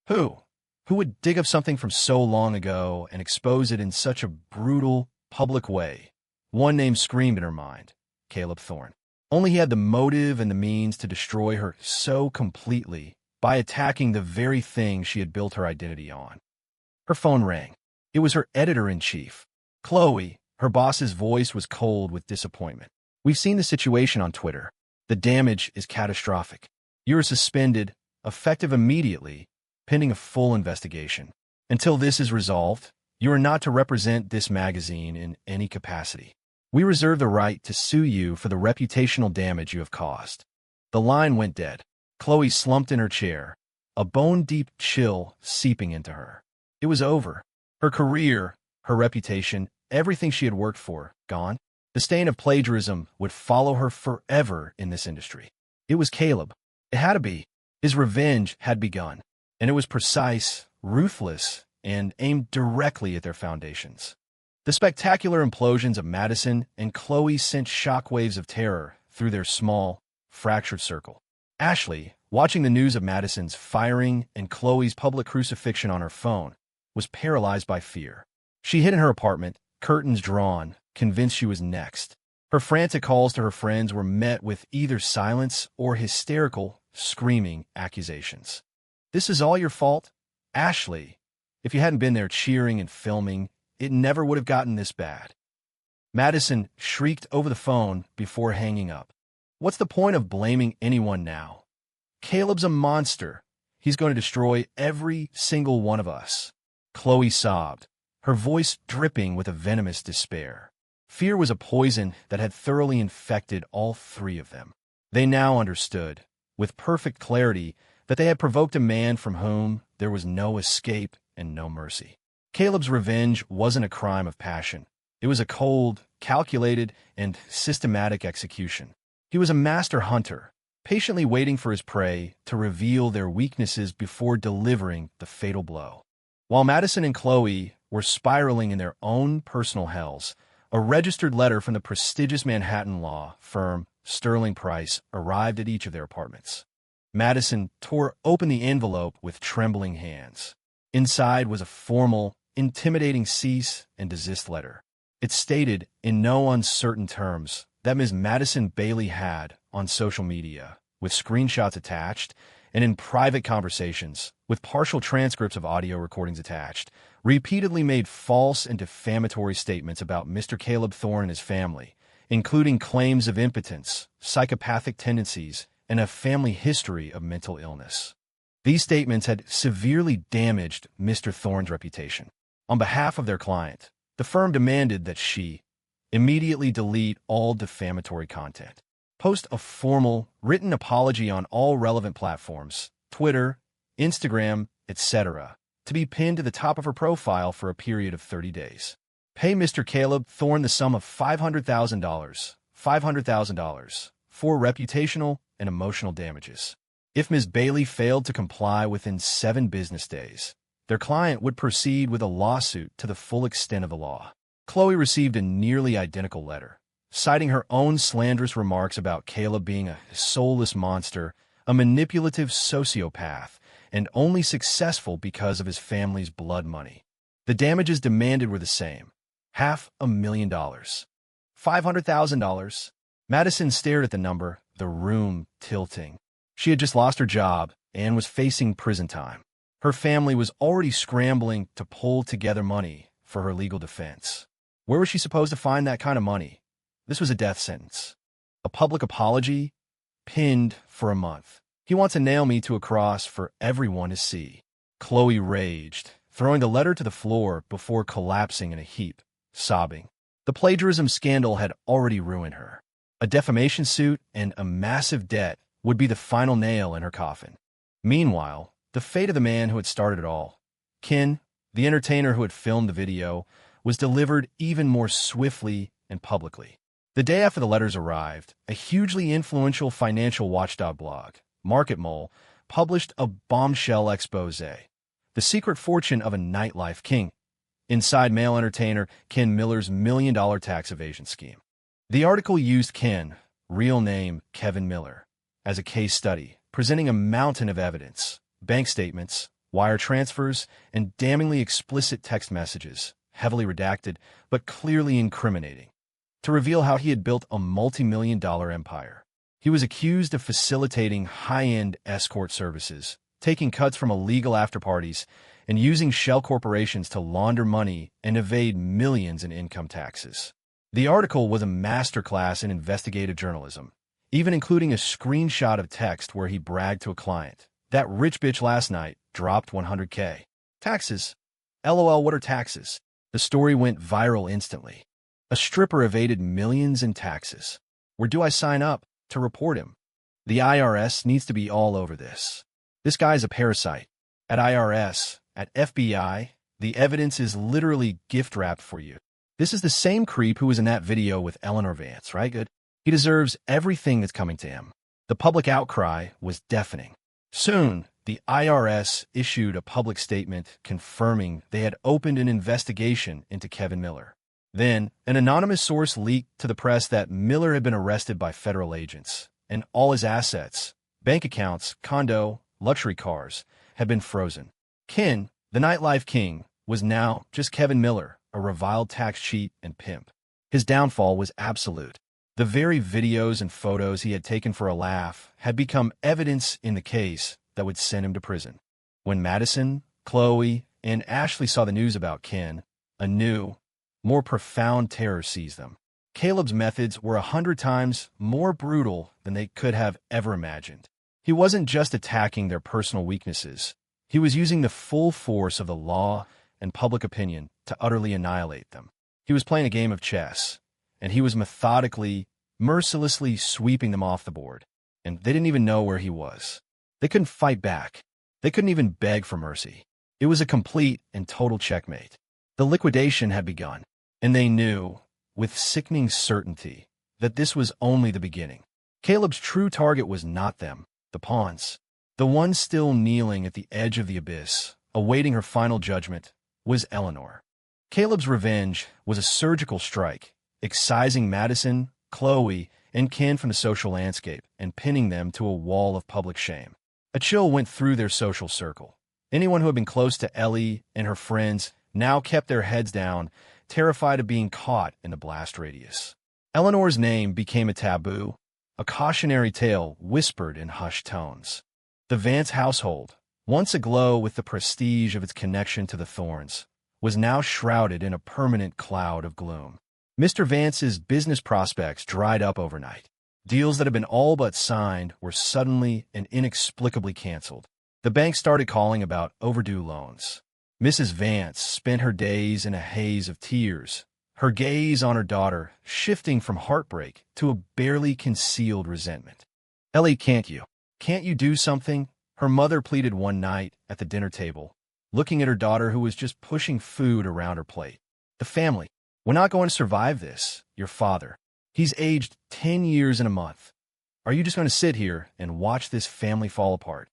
Speaker 1: Who would dig up something from so long ago and expose it in such a brutal, public way? One name screamed in her mind, Caleb Thorne. Only he had the motive and the means to destroy her so completely by attacking the very thing she had built her identity on. Her phone rang. It was her editor-in-chief, Chloe. Her boss's voice was cold with disappointment. "We've seen the situation on Twitter. The damage is catastrophic. You are suspended, effective immediately, pending a full investigation. Until this is resolved, you are not to represent this magazine in any capacity. We reserve the right to sue you for the reputational damage you have caused." The line went dead. Chloe slumped in her chair, a bone-deep chill seeping into her. It was over. Her career, her reputation, everything she had worked for, gone. The stain of plagiarism would follow her forever in this industry. It was Caleb. It had to be. His revenge had begun, and it was precise, ruthless, and aimed directly at their foundations. The spectacular implosions of Madison and Chloe sent shockwaves of terror through their small, fractured circle. Ashley, watching the news of Madison's firing and Chloe's public crucifixion on her phone, was paralyzed by fear. She hid in her apartment, curtains drawn, convinced she was next. Her frantic calls to her friends were met with either silence or hysterical, screaming accusations. "This is all your fault, Ashley. If you hadn't been there cheering and filming, it never would have gotten this bad." Madison shrieked over the phone before hanging up. "What's the point of blaming anyone now? Caleb's a monster. He's going to destroy every single one of us." Chloe sobbed, her voice dripping with a venomous despair. Fear was a poison that had thoroughly infected all three of them. They now understood, with perfect clarity, that they had provoked a man from whom there was no escape and no mercy. Caleb's revenge wasn't a crime of passion. It was a cold, calculated, and systematic execution. He was a master hunter, patiently waiting for his prey to reveal their weaknesses before delivering the fatal blow. While Madison and Chloe were spiraling in their own personal hells, a registered letter from the prestigious Manhattan law firm Sterling Price arrived at each of their apartments. Madison tore open the envelope with trembling hands. Inside was a formal, intimidating cease and desist letter. It stated, in no uncertain terms, that Ms. Madison Bailey had, on social media, with screenshots attached, and in private conversations, with partial transcripts of audio recordings attached, repeatedly made false and defamatory statements about Mr. Caleb Thorne and his family, including claims of impotence, psychopathic tendencies, and a family history of mental illness. These statements had severely damaged Mr. Thorne's reputation. On behalf of their client, the firm demanded that she immediately delete all defamatory content, post a formal, written apology on all relevant platforms, Twitter, Instagram, etc., to be pinned to the top of her profile for a period of 30 days. Pay Mr. Caleb Thorne the sum of $500,000 for reputational and emotional damages. If Ms. Bailey failed to comply within 7 business days, their client would proceed with a lawsuit to the full extent of the law. Chloe received a nearly identical letter, citing her own slanderous remarks about Caleb being a soulless monster, a manipulative sociopath, and only successful because of his family's blood money. The damages demanded were the same, $500,000. $500,000. Madison stared at the number, the room tilting. She had just lost her job and was facing prison time. Her family was already scrambling to pull together money for her legal defense. Where was she supposed to find that kind of money? This was a death sentence. A public apology? Pinned for a month. He wants to nail me to a cross for everyone to see. Chloe raged, throwing the letter to the floor before collapsing in a heap, sobbing. The plagiarism scandal had already ruined her. A defamation suit and a massive debt would be the final nail in her coffin. Meanwhile, the fate of the man who had started it all, Ken, the entertainer who had filmed the video, was delivered even more swiftly and publicly. The day after the letters arrived, a hugely influential financial watchdog blog, Market Mole, published a bombshell expose, The Secret Fortune of a Nightlife King, inside male entertainer Ken Miller's $1 million tax evasion scheme. The article used Ken, real name Kevin Miller, as a case study, presenting a mountain of evidence, bank statements, wire transfers, and damningly explicit text messages, heavily redacted, but clearly incriminating, to reveal how he had built a multi-million-dollar empire. He was accused of facilitating high-end escort services, taking cuts from illegal afterparties and using shell corporations to launder money and evade millions in income taxes. The article was a masterclass in investigative journalism, even including a screenshot of text where he bragged to a client. That rich bitch last night dropped 100K. Taxes. LOL, what are taxes? The story went viral instantly. A stripper evaded millions in taxes. Where do I sign up to report him? The IRS needs to be all over this. This guy's a parasite. At IRS, at FBI, the evidence is literally gift-wrapped for you. This is the same creep who was in that video with Eleanor Vance, right? Good. He deserves everything that's coming to him. The public outcry was deafening. Soon, the IRS issued a public statement confirming they had opened an investigation into Kevin Miller. Then, an anonymous source leaked to the press that Miller had been arrested by federal agents, and all his assets, bank accounts, condo, luxury cars, had been frozen. Ken, the nightlife king, was now just Kevin Miller, a reviled tax cheat and pimp. His downfall was absolute. The very videos and photos he had taken for a laugh had become evidence in the case that would send him to prison. When Madison, Chloe, and Ashley saw the news about Ken, a new, more profound terror seized them. Caleb's methods were 100 times more brutal than they could have ever imagined. He wasn't just attacking their personal weaknesses. He was using the full force of the law and public opinion to utterly annihilate them. He was playing a game of chess, and he was methodically, mercilessly sweeping them off the board. And they didn't even know where he was. They couldn't fight back. They couldn't even beg for mercy. It was a complete and total checkmate. The liquidation had begun, and they knew, with sickening certainty, that this was only the beginning. Caleb's true target was not them, the pawns. The one still kneeling at the edge of the abyss, awaiting her final judgment, was Eleanor. Caleb's revenge was a surgical strike, excising Madison, Chloe, and Ken from the social landscape and pinning them to a wall of public shame. A chill went through their social circle. Anyone who had been close to Ellie and her friends now kept their heads down, terrified of being caught in the blast radius. Eleanor's name became a taboo, a cautionary tale whispered in hushed tones. The Vance household, once aglow with the prestige of its connection to the Thorns, was now shrouded in a permanent cloud of gloom. Mr. Vance's business prospects dried up overnight. Deals that had been all but signed were suddenly and inexplicably canceled. The bank started calling about overdue loans. Mrs. Vance spent her days in a haze of tears, her gaze on her daughter shifting from heartbreak to a barely concealed resentment. "Ellie, can't you do something?" her mother pleaded one night at the dinner table, looking at her daughter who was just pushing food around her plate. "The family, we're not going to survive this. Your father, he's aged 10 years in a month. Are you just going to sit here and watch this family fall apart?"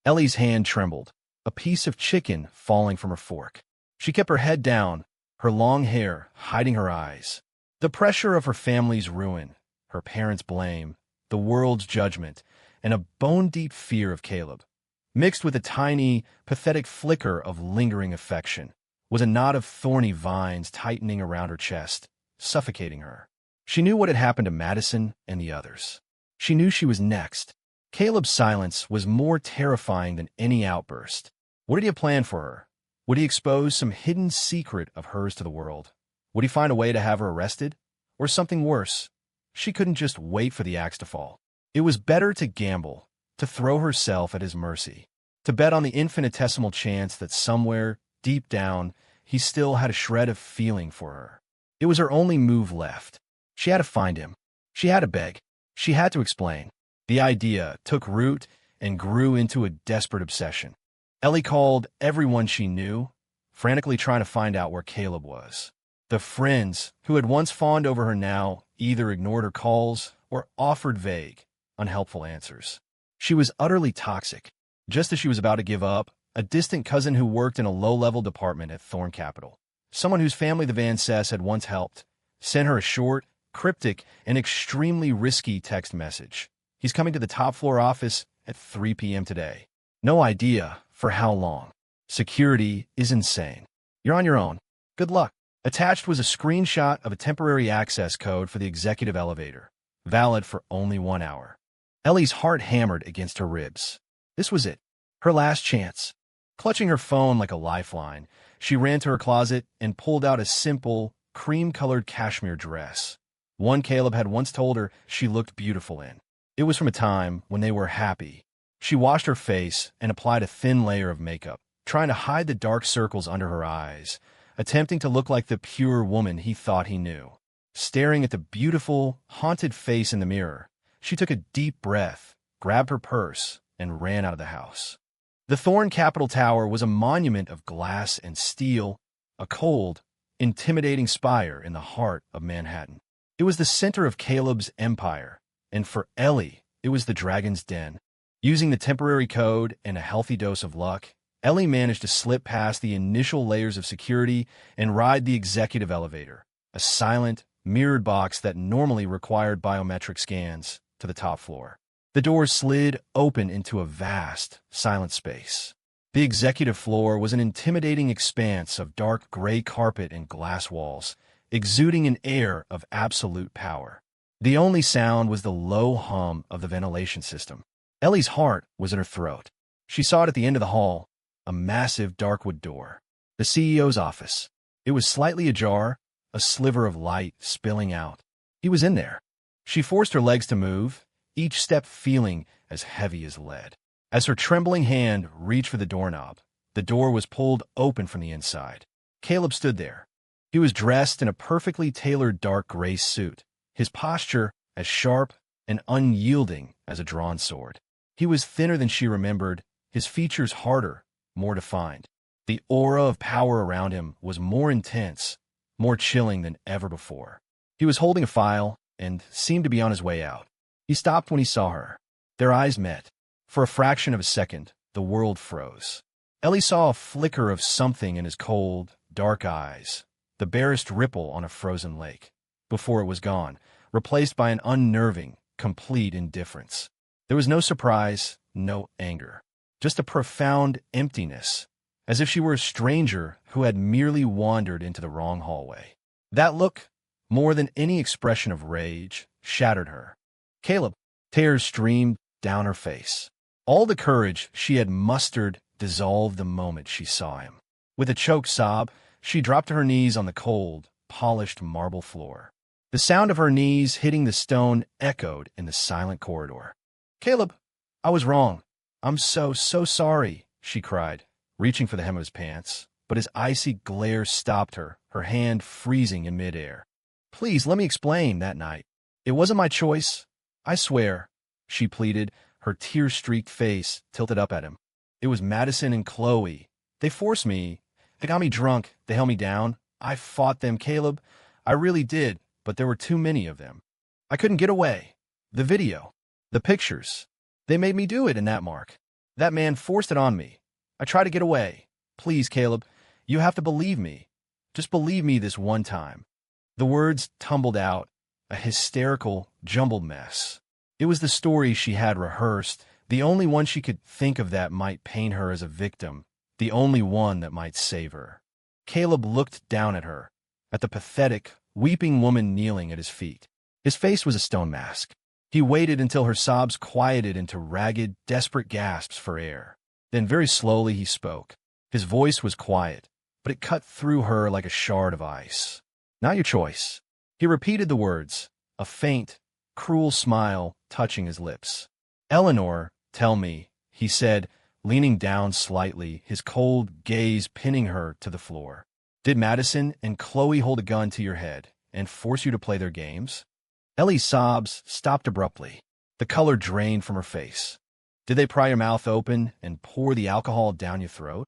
Speaker 1: Ellie's hand trembled, a piece of chicken falling from her fork. She kept her head down, her long hair hiding her eyes. The pressure of her family's ruin, her parents' blame, the world's judgment, and a bone-deep fear of Caleb, mixed with a tiny, pathetic flicker of lingering affection, was a knot of thorny vines tightening around her chest, suffocating her. She knew what had happened to Madison and the others. She knew she was next. Caleb's silence was more terrifying than any outburst. What did he have planned for her? Would he expose some hidden secret of hers to the world? Would he find a way to have her arrested? Or something worse? She couldn't just wait for the axe to fall. It was better to gamble, to throw herself at his mercy, to bet on the infinitesimal chance that somewhere, deep down, he still had a shred of feeling for her. It was her only move left. She had to find him. She had to beg. She had to explain. The idea took root and grew into a desperate obsession. Ellie called everyone she knew, frantically trying to find out where Caleb was. The friends who had once fawned over her now either ignored her calls or offered vague, unhelpful answers. She was utterly toxic. Just as she was about to give up, a distant cousin who worked in a low-level department at Thorn Capital, someone whose family the Van Cess had once helped, sent her a short, cryptic, and extremely risky text message. "He's coming to the top-floor office at 3 p.m. today. No idea for how long. Security is insane. You're on your own. Good luck." Attached was a screenshot of a temporary access code for the executive elevator, valid for only 1 hour. Ellie's heart hammered against her ribs. This was it. Her last chance. Clutching her phone like a lifeline, she ran to her closet and pulled out a simple, cream-colored cashmere dress. One Caleb had once told her she looked beautiful in. It was from a time when they were happy. She washed her face and applied a thin layer of makeup, trying to hide the dark circles under her eyes, attempting to look like the pure woman he thought he knew. Staring at the beautiful, haunted face in the mirror, she took a deep breath, grabbed her purse, and ran out of the house. The Thorn Capitol Tower was a monument of glass and steel, a cold, intimidating spire in the heart of Manhattan. It was the center of Caleb's empire, and for Ellie, it was the Dragon's Den. Using the temporary code and a healthy dose of luck, Ellie managed to slip past the initial layers of security and ride the executive elevator, a silent, mirrored box that normally required biometric scans, to the top floor. The doors slid open into a vast, silent space. The executive floor was an intimidating expanse of dark gray carpet and glass walls, exuding an air of absolute power. The only sound was the low hum of the ventilation system. Ellie's heart was in her throat. She saw it at the end of the hall, a massive darkwood door. The CEO's office. It was slightly ajar, a sliver of light spilling out. He was in there. She forced her legs to move, each step feeling as heavy as lead. As her trembling hand reached for the doorknob, the door was pulled open from the inside. Caleb stood there. He was dressed in a perfectly tailored dark gray suit, his posture as sharp and unyielding as a drawn sword. He was thinner than she remembered, his features harder, more defined. The aura of power around him was more intense, more chilling than ever before. He was holding a file and seemed to be on his way out. He stopped when he saw her. Their eyes met. For a fraction of a second, the world froze. Ellie saw a flicker of something in his cold, dark eyes, the barest ripple on a frozen lake, before it was gone, replaced by an unnerving, complete indifference. There was no surprise, no anger, just a profound emptiness, as if she were a stranger who had merely wandered into the wrong hallway. That look, more than any expression of rage, shattered her. Caleb, tears streamed down her face. All the courage she had mustered dissolved the moment she saw him. With a choked sob, she dropped to her knees on the cold, polished marble floor. The sound of her knees hitting the stone echoed in the silent corridor. "Caleb, I was wrong. I'm so sorry," she cried, reaching for the hem of his pants, but his icy glare stopped her, her hand freezing in midair. "Please, let me explain that night. It wasn't my choice. I swear," she pleaded, her tear-streaked face tilted up at him. "It was Madison and Chloe. They forced me. They got me drunk. They held me down. I fought them, Caleb. I really did, but there were too many of them. I couldn't get away. The video. The pictures. They made me do it in that mark. That man forced it on me. I tried to get away. Please, Caleb, you have to believe me. Just believe me this one time." The words tumbled out, a hysterical, jumbled mess. It was the story she had rehearsed, the only one she could think of that might paint her as a victim, the only one that might save her. Caleb looked down at her, at the pathetic, weeping woman kneeling at his feet. His face was a stone mask. He waited until her sobs quieted into ragged, desperate gasps for air. Then very slowly he spoke. His voice was quiet, but it cut through her like a shard of ice. "Not your choice." He repeated the words, a faint, cruel smile touching his lips. "Eleanor, tell me," he said, leaning down slightly, his cold gaze pinning her to the floor. "Did Madison and Chloe hold a gun to your head and force you to play their games?" Ellie's sobs stopped abruptly. The color drained from her face. "Did they pry your mouth open and pour the alcohol down your throat?"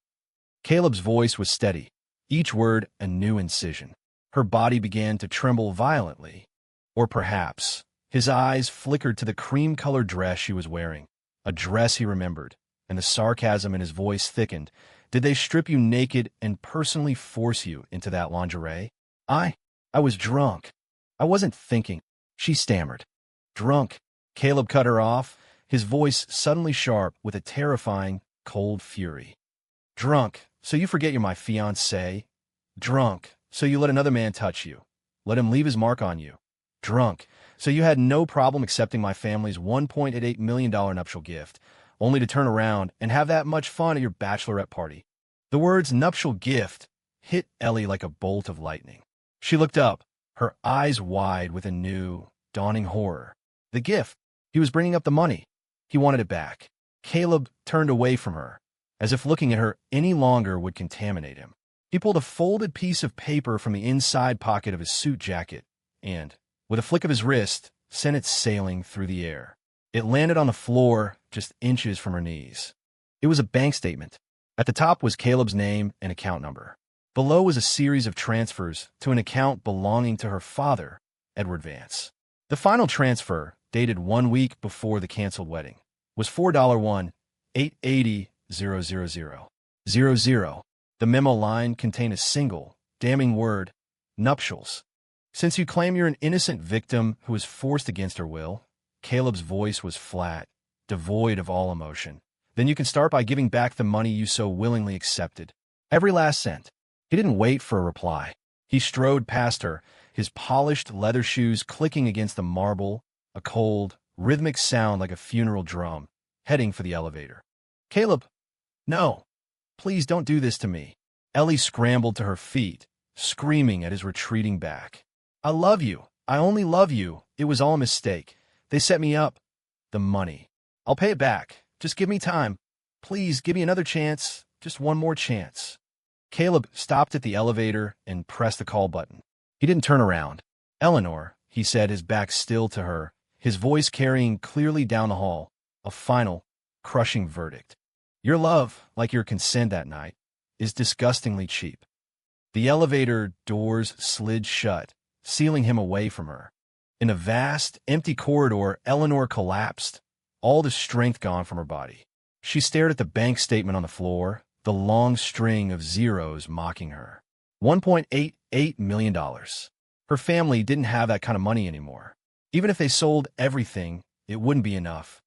Speaker 1: Caleb's voice was steady, each word a new incision. Her body began to tremble violently. Or perhaps his eyes flickered to the cream-colored dress she was wearing, a dress he remembered, and the sarcasm in his voice thickened. "Did they strip you naked and personally force you into that lingerie?" I was drunk. I wasn't thinking," she stammered. "Drunk." Caleb cut her off, his voice suddenly sharp with a terrifying, cold fury. "Drunk, so you forget you're my fiancé? Drunk, so you let another man touch you, let him leave his mark on you? Drunk, so you had no problem accepting my family's $1.88 million nuptial gift, only to turn around and have that much fun at your bachelorette party. The words nuptial gift hit Ellie like a bolt of lightning. She looked up, her eyes wide with a new, dawning horror. The gift. He was bringing up the money. He wanted it back. Caleb turned away from her, as if looking at her any longer would contaminate him. He pulled a folded piece of paper from the inside pocket of his suit jacket and, with a flick of his wrist, sent it sailing through the air. It landed on the floor just inches from her knees. It was a bank statement. At the top was Caleb's name and account number. Below was a series of transfers to an account belonging to her father, Edward Vance. The final transfer, dated 1 week before the canceled wedding, was $4,188,000. The memo line contained a single, damning word, nuptials. Since you claim you're an innocent victim who was forced against her will, Caleb's voice was flat, devoid of all emotion. Then you can start by giving back the money you so willingly accepted. Every last cent. He didn't wait for a reply. He strode past her, his polished leather shoes clicking against the marble, a cold, rhythmic sound like a funeral drum, heading for the elevator. Caleb, no. Please don't do this to me. Ellie scrambled to her feet, screaming at his retreating back. I love you. I only love you. It was all a mistake. They set me up. The money. I'll pay it back. Just give me time. Please give me another chance. Just one more chance. Caleb stopped at the elevator and pressed the call button. He didn't turn around. Eleanor, he said, his back still to her, his voice carrying clearly down the hall, a final, crushing verdict. Your love, like your consent that night, is disgustingly cheap. The elevator doors slid shut, sealing him away from her. In a vast, empty corridor, Eleanor collapsed, all the strength gone from her body. She stared at the bank statement on the floor, the long string of zeros mocking her. $1.88 million. Her family didn't have that kind of money anymore. Even if they sold everything, it wouldn't be enough.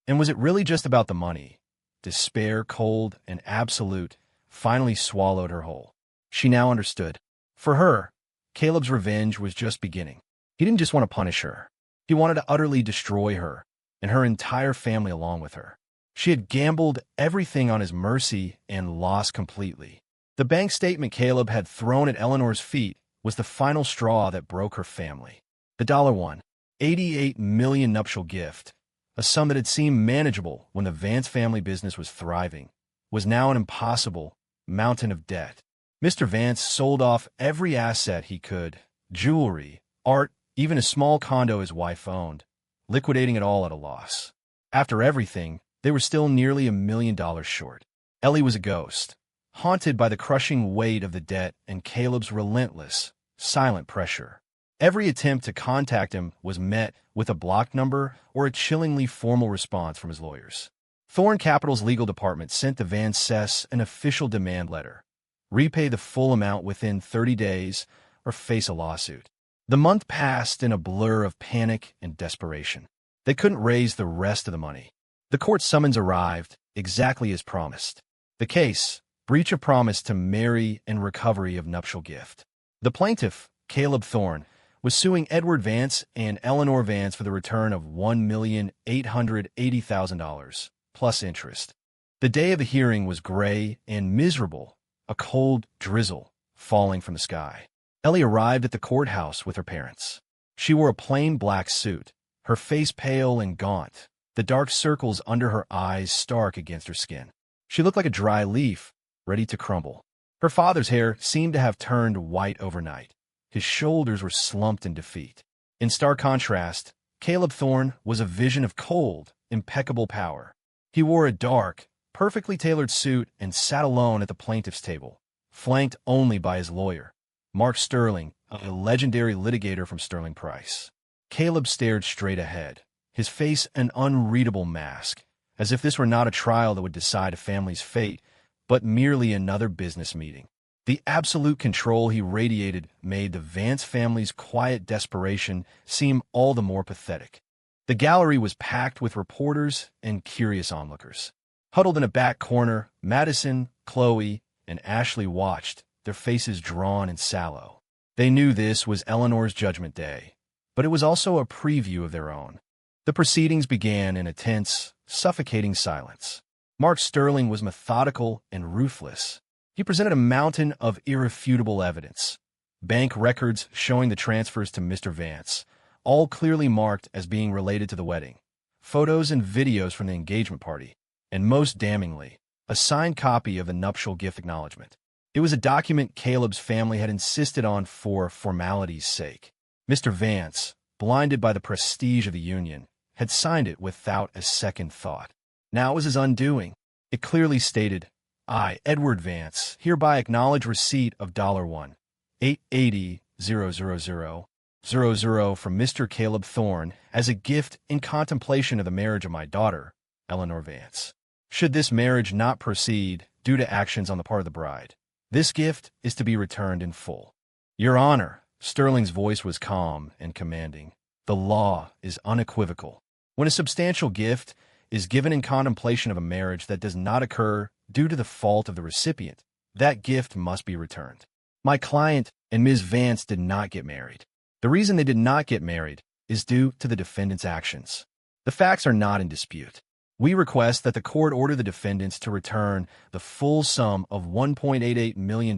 Speaker 1: And was it really just about the money? Despair, cold and absolute, finally swallowed her whole. She now understood. For her, Caleb's revenge was just beginning. He didn't just want to punish her. He wanted to utterly destroy her, and her entire family along with her. She had gambled everything on his mercy and lost completely. The bank statement Caleb had thrown at Eleanor's feet was the final straw that broke her family. The $1.88 million nuptial gift, a sum that had seemed manageable when the Vance family business was thriving, was now an impossible mountain of debt. Mr. Vance sold off every asset he could, jewelry, art, even a small condo his wife owned, liquidating it all at a loss. After everything, they were still nearly $1 million short. Ellie was a ghost, haunted by the crushing weight of the debt and Caleb's relentless, silent pressure. Every attempt to contact him was met with a blocked number or a chillingly formal response from his lawyers. Thorne Capital's legal department sent the Vances an official demand letter. Repay the full amount within 30 days or face a lawsuit. The month passed in a blur of panic and desperation. They couldn't raise the rest of the money. The court summons arrived, exactly as promised. The case, breach of promise to marry and recovery of nuptial gift. The plaintiff, Caleb Thorne, was suing Edward Vance and Eleanor Vance for the return of $1,880,000, plus interest. The day of the hearing was gray and miserable, a cold drizzle falling from the sky. Ellie arrived at the courthouse with her parents. She wore a plain black suit, her face pale and gaunt, the dark circles under her eyes stark against her skin. She looked like a dry leaf, ready to crumble. Her father's hair seemed to have turned white overnight. His shoulders were slumped in defeat. In stark contrast, Caleb Thorne was a vision of cold, impeccable power. He wore a dark, perfectly tailored suit and sat alone at the plaintiff's table, flanked only by his lawyer, Mark Sterling, a legendary litigator from Sterling Price. Caleb stared straight ahead, his face an unreadable mask, as if this were not a trial that would decide a family's fate, but merely another business meeting. The absolute control he radiated made the Vance family's quiet desperation seem all the more pathetic. The gallery was packed with reporters and curious onlookers. Huddled in a back corner, Madison, Chloe, and Ashley watched, their faces drawn and sallow. They knew this was Eleanor's judgment day, but it was also a preview of their own. The proceedings began in a tense, suffocating silence. Mark Sterling was methodical and ruthless. He presented a mountain of irrefutable evidence. Bank records showing the transfers to Mr. Vance, all clearly marked as being related to the wedding. Photos and videos from the engagement party, and most damningly, a signed copy of the nuptial gift acknowledgement. It was a document Caleb's family had insisted on for formality's sake. Mr. Vance, blinded by the prestige of the union, had signed it without a second thought. Now it was his undoing. It clearly stated, "I, Edward Vance, hereby acknowledge receipt of $1,880,000 from Mr. Caleb Thorne as a gift in contemplation of the marriage of my daughter, Eleanor Vance. Should this marriage not proceed due to actions on the part of the bride, this gift is to be returned in full." Your Honor, Sterling's voice was calm and commanding. The law is unequivocal. When a substantial gift is given in contemplation of a marriage that does not occur due to the fault of the recipient, that gift must be returned. My client and Ms. Vance did not get married. The reason they did not get married is due to the defendant's actions. The facts are not in dispute. We request that the court order the defendants to return the full sum of $1.88 million,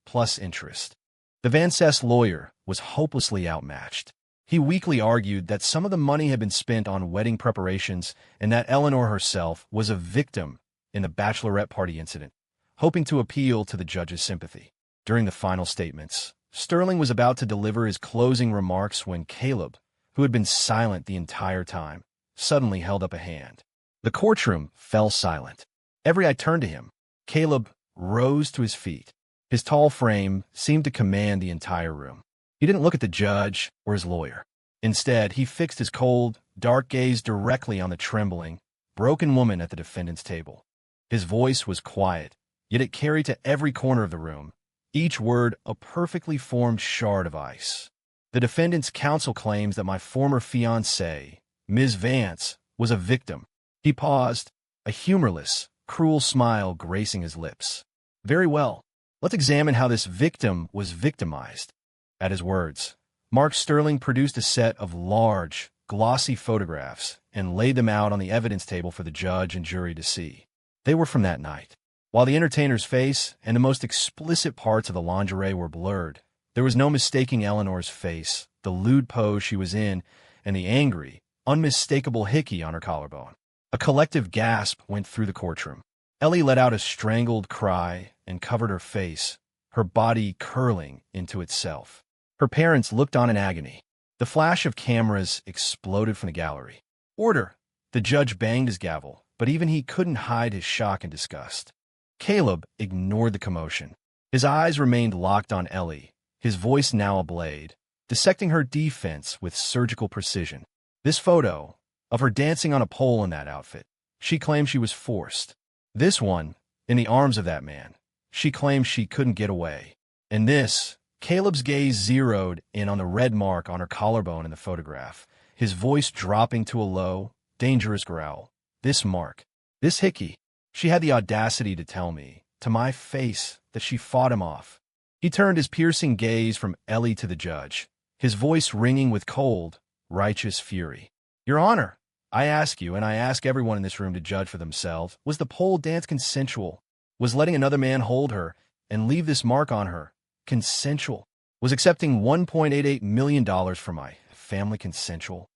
Speaker 1: plus interest. The Vance's lawyer was hopelessly outmatched. He weakly argued that some of the money had been spent on wedding preparations and that Eleanor herself was a victim in the bachelorette party incident, hoping to appeal to the judge's sympathy. During the final statements, Sterling was about to deliver his closing remarks when Caleb, who had been silent the entire time, suddenly held up a hand. The courtroom fell silent. Every eye turned to him. Caleb rose to his feet. His tall frame seemed to command the entire room. He didn't look at the judge or his lawyer. Instead, he fixed his cold, dark gaze directly on the trembling, broken woman at the defendant's table. His voice was quiet, yet it carried to every corner of the room, each word a perfectly formed shard of ice. The defendant's counsel claims that my former fiancée, Ms. Vance, was a victim. He paused, a humorless, cruel smile gracing his lips. Very well. Let's examine how this victim was victimized. At his words, Mark Sterling produced a set of large, glossy photographs and laid them out on the evidence table for the judge and jury to see. They were from that night. While the entertainer's face and the most explicit parts of the lingerie were blurred, there was no mistaking Eleanor's face, the lewd pose she was in, and the angry, unmistakable hickey on her collarbone. A collective gasp went through the courtroom. Ellie let out a strangled cry and covered her face, her body curling into itself. Her parents looked on in agony. The flash of cameras exploded from the gallery. Order! The judge banged his gavel, but even he couldn't hide his shock and disgust. Caleb ignored the commotion. His eyes remained locked on Ellie, his voice now a blade, dissecting her defense with surgical precision. This photo, of her dancing on a pole in that outfit, she claimed she was forced. This one, in the arms of that man, she claimed she couldn't get away. And this, Caleb's gaze zeroed in on the red mark on her collarbone in the photograph, his voice dropping to a low, dangerous growl. This mark, this hickey, she had the audacity to tell me, to my face, that she fought him off. He turned his piercing gaze from Ellie to the judge, his voice ringing with cold, righteous fury. Your Honor, I ask you, and I ask everyone in this room to judge for themselves, was the pole dance consensual? Was letting another man hold her and leave this mark on her consensual? Was accepting $1.88 million from my family consensual?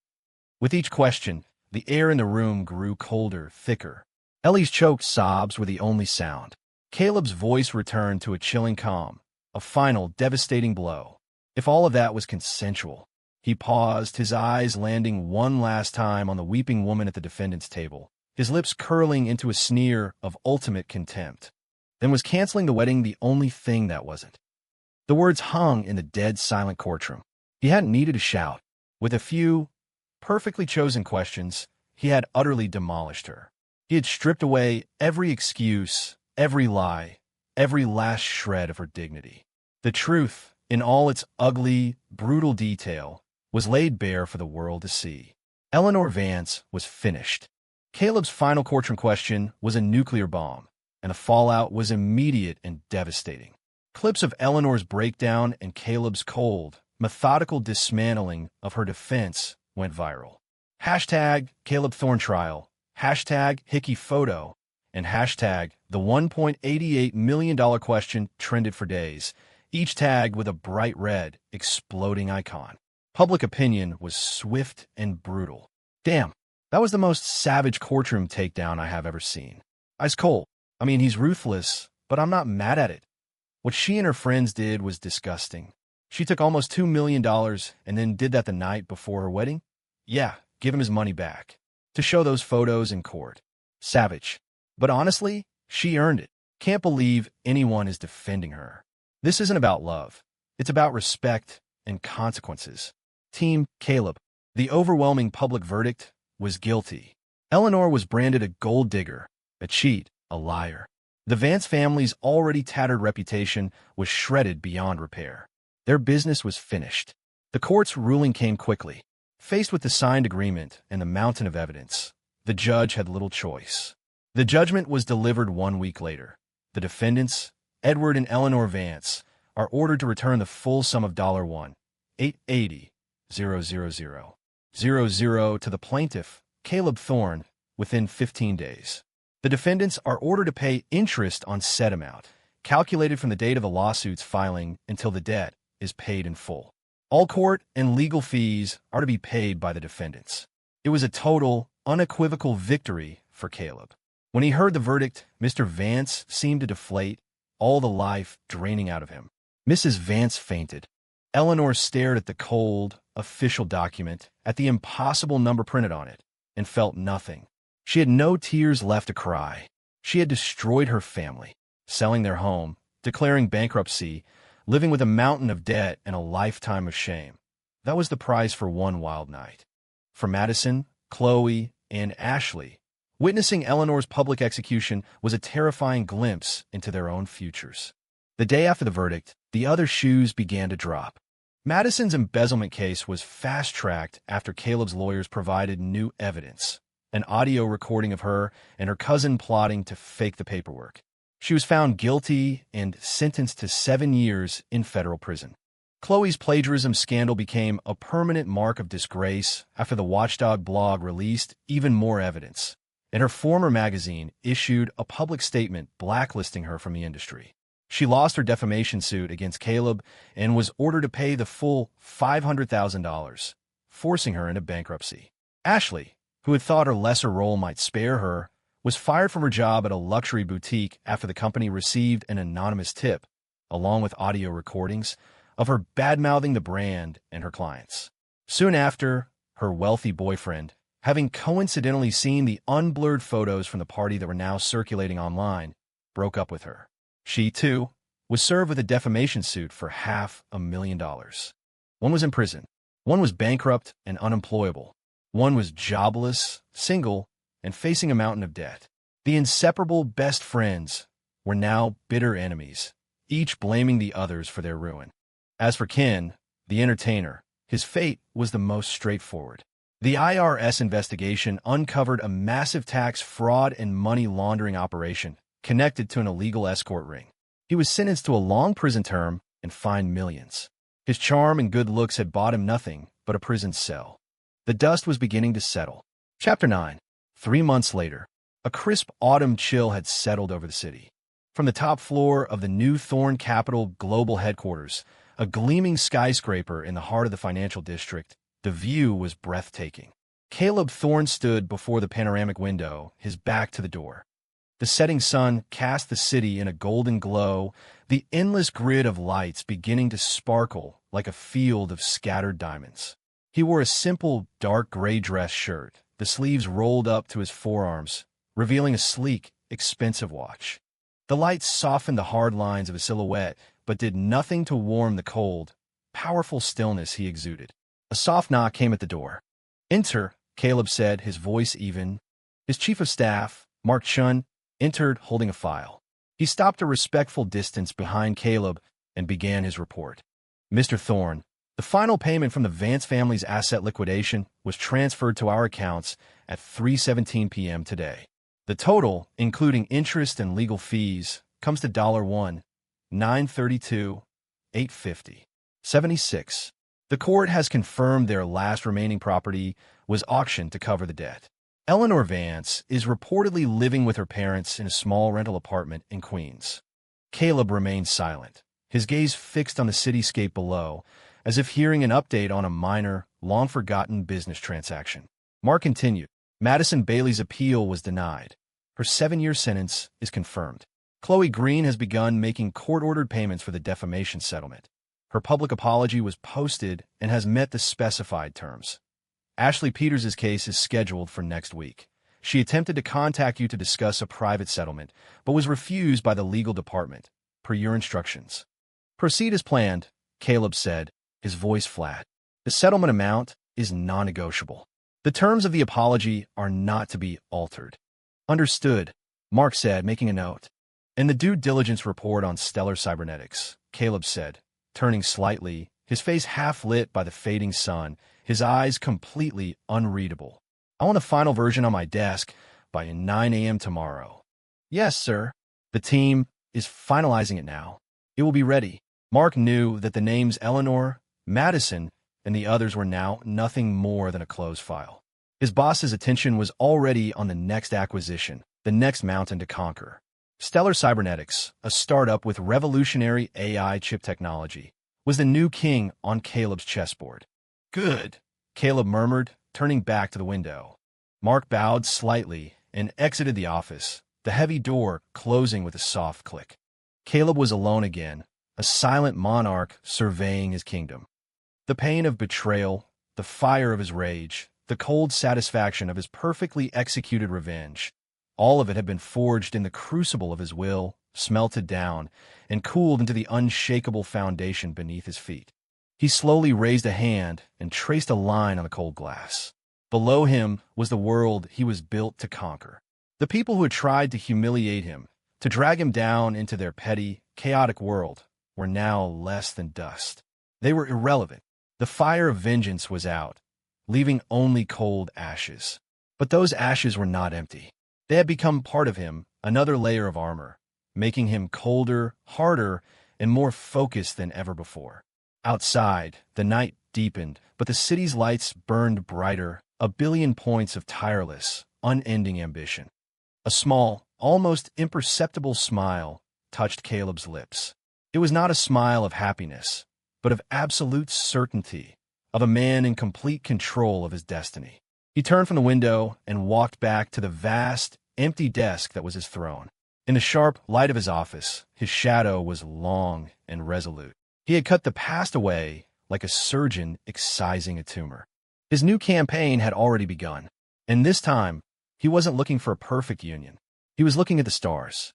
Speaker 1: With each question, the air in the room grew colder, thicker. Ellie's choked sobs were the only sound. Caleb's voice returned to a chilling calm, a final, devastating blow. If all of that was consensual. He paused, his eyes landing one last time on the weeping woman at the defendant's table, his lips curling into a sneer of ultimate contempt. Then was canceling the wedding the only thing that wasn't? The words hung in the dead silent courtroom. He hadn't needed to shout. With a few perfectly chosen questions, he had utterly demolished her. He had stripped away every excuse, every lie, every last shred of her dignity. The truth, in all its ugly, brutal detail, was laid bare for the world to see. Eleanor Vance was finished. Caleb's final courtroom question was a nuclear bomb, and the fallout was immediate and devastating. Clips of Eleanor's breakdown and Caleb's cold, methodical dismantling of her defense went viral. Hashtag Caleb Thorne trial, hashtag Hickey Photo, and hashtag the $1.88 million question trended for days, each tagged with a bright red, exploding icon. Public opinion was swift and brutal. Damn, that was the most savage courtroom takedown I have ever seen. Ice cold. I mean, he's ruthless, but I'm not mad at it. What she and her friends did was disgusting. She took almost $2 million and then did that the night before her wedding? Yeah, give him his money back. To show those photos in court. Savage. But honestly, she earned it. Can't believe anyone is defending her. This isn't about love. It's about respect and consequences. Team Caleb. The overwhelming public verdict was guilty. Eleanor was branded a gold digger, a cheat, a liar. The Vance family's already tattered reputation was shredded beyond repair. Their business was finished. The court's ruling came quickly. Faced with the signed agreement and the mountain of evidence, the judge had little choice. The judgment was delivered 1 week later. The defendants, Edward and Eleanor Vance, are ordered to return the full sum of $1,880,000 to the plaintiff, Caleb Thorne, within 15 days. The defendants are ordered to pay interest on said amount, calculated from the date of the lawsuit's filing until the debt is paid in full. All court and legal fees are to be paid by the defendants. It was a total, unequivocal victory for Caleb. When he heard the verdict, Mr. Vance seemed to deflate, all the life draining out of him. Mrs. Vance fainted. Eleanor stared at the cold, official document, at the impossible number printed on it, and felt nothing. She had no tears left to cry. She had destroyed her family, selling their home, declaring bankruptcy, living with a mountain of debt and a lifetime of shame. That was the price for one wild night. For Madison, Chloe, and Ashley, witnessing Eleanor's public execution was a terrifying glimpse into their own futures. The day after the verdict, the other shoes began to drop. Madison's embezzlement case was fast-tracked after Caleb's lawyers provided new evidence, an audio recording of her and her cousin plotting to fake the paperwork. She was found guilty and sentenced to 7 years in federal prison. Chloe's plagiarism scandal became a permanent mark of disgrace after the Watchdog blog released even more evidence, and her former magazine issued a public statement blacklisting her from the industry. She lost her defamation suit against Caleb and was ordered to pay the full $500,000, forcing her into bankruptcy. Ashley, who had thought her lesser role might spare her, was fired from her job at a luxury boutique after the company received an anonymous tip, along with audio recordings, of her bad-mouthing the brand and her clients. Soon after, her wealthy boyfriend, having coincidentally seen the unblurred photos from the party that were now circulating online, broke up with her. She, too, was served with a defamation suit for $500,000. One was in prison. One was bankrupt and unemployable. One was jobless, single, and facing a mountain of debt. The inseparable best friends were now bitter enemies, each blaming the others for their ruin. As for Ken, the entertainer, his fate was the most straightforward. The IRS investigation uncovered a massive tax fraud and money laundering operation connected to an illegal escort ring. He was sentenced to a long prison term and fined millions. His charm and good looks had bought him nothing but a prison cell. The dust was beginning to settle. Chapter 9. 3 months later, a crisp autumn chill had settled over the city. From the top floor of the new Thorne Capital Global Headquarters, a gleaming skyscraper in the heart of the financial district, the view was breathtaking. Caleb Thorne stood before the panoramic window, his back to the door. The setting sun cast the city in a golden glow, the endless grid of lights beginning to sparkle like a field of scattered diamonds. He wore a simple, dark gray dress shirt, the sleeves rolled up to his forearms, revealing a sleek, expensive watch. The lights softened the hard lines of his silhouette, but did nothing to warm the cold, powerful stillness he exuded. A soft knock came at the door. "Enter," Caleb said, his voice even. His chief of staff, Mark Chun, entered holding a file. He stopped a respectful distance behind Caleb and began his report. "Mr. Thorne, the final payment from the Vance family's asset liquidation was transferred to our accounts at 3:17 p.m. today. The total, including interest and legal fees, comes to $1,932,850.76. The court has confirmed their last remaining property was auctioned to cover the debt. Eleanor Vance is reportedly living with her parents in a small rental apartment in Queens. Caleb remains silent, his gaze fixed on the cityscape below, as if hearing an update on a minor, long-forgotten business transaction. Mark continued. Madison Bailey's appeal was denied. Her 7-year sentence is confirmed. Chloe Green has begun making court-ordered payments for the defamation settlement. Her public apology was posted and has met the specified terms. Ashley Peters' case is scheduled for next week. She attempted to contact you to discuss a private settlement, but was refused by the legal department, per your instructions. Proceed as planned, Caleb said, his voice flat. The settlement amount is non-negotiable. The terms of the apology are not to be altered. Understood, Mark said, making a note. In the due diligence report on stellar cybernetics, Caleb said, turning slightly, his face half lit by the fading sun, his eyes completely unreadable. I want a final version on my desk by 9 a.m. tomorrow. Yes, sir. The team is finalizing it now. It will be ready. Mark knew that the names Eleanor, Madison, and the others were now nothing more than a closed file. His boss's attention was already on the next acquisition, the next mountain to conquer. Stellar Cybernetics, a startup with revolutionary AI chip technology, was the new king on Caleb's chessboard. Good, Caleb murmured, turning back to the window. Mark bowed slightly and exited the office, the heavy door closing with a soft click. Caleb was alone again, a silent monarch surveying his kingdom. The pain of betrayal, the fire of his rage, the cold satisfaction of his perfectly executed revenge, all of it had been forged in the crucible of his will, smelted down, and cooled into the unshakable foundation beneath his feet. He slowly raised a hand and traced a line on the cold glass. Below him was the world he was built to conquer. The people who had tried to humiliate him, to drag him down into their petty, chaotic world, were now less than dust. They were irrelevant. The fire of vengeance was out, leaving only cold ashes. But those ashes were not empty. They had become part of him, another layer of armor, making him colder, harder, and more focused than ever before. Outside, the night deepened, but the city's lights burned brighter, a billion points of tireless, unending ambition. A small, almost imperceptible smile touched Caleb's lips. It was not a smile of happiness, but of absolute certainty, of a man in complete control of his destiny. He turned from the window and walked back to the vast, empty desk that was his throne. In the sharp light of his office, his shadow was long and resolute. He had cut the past away like a surgeon excising a tumor. His new campaign had already begun, and this time, he wasn't looking for a perfect union. He was looking at the stars.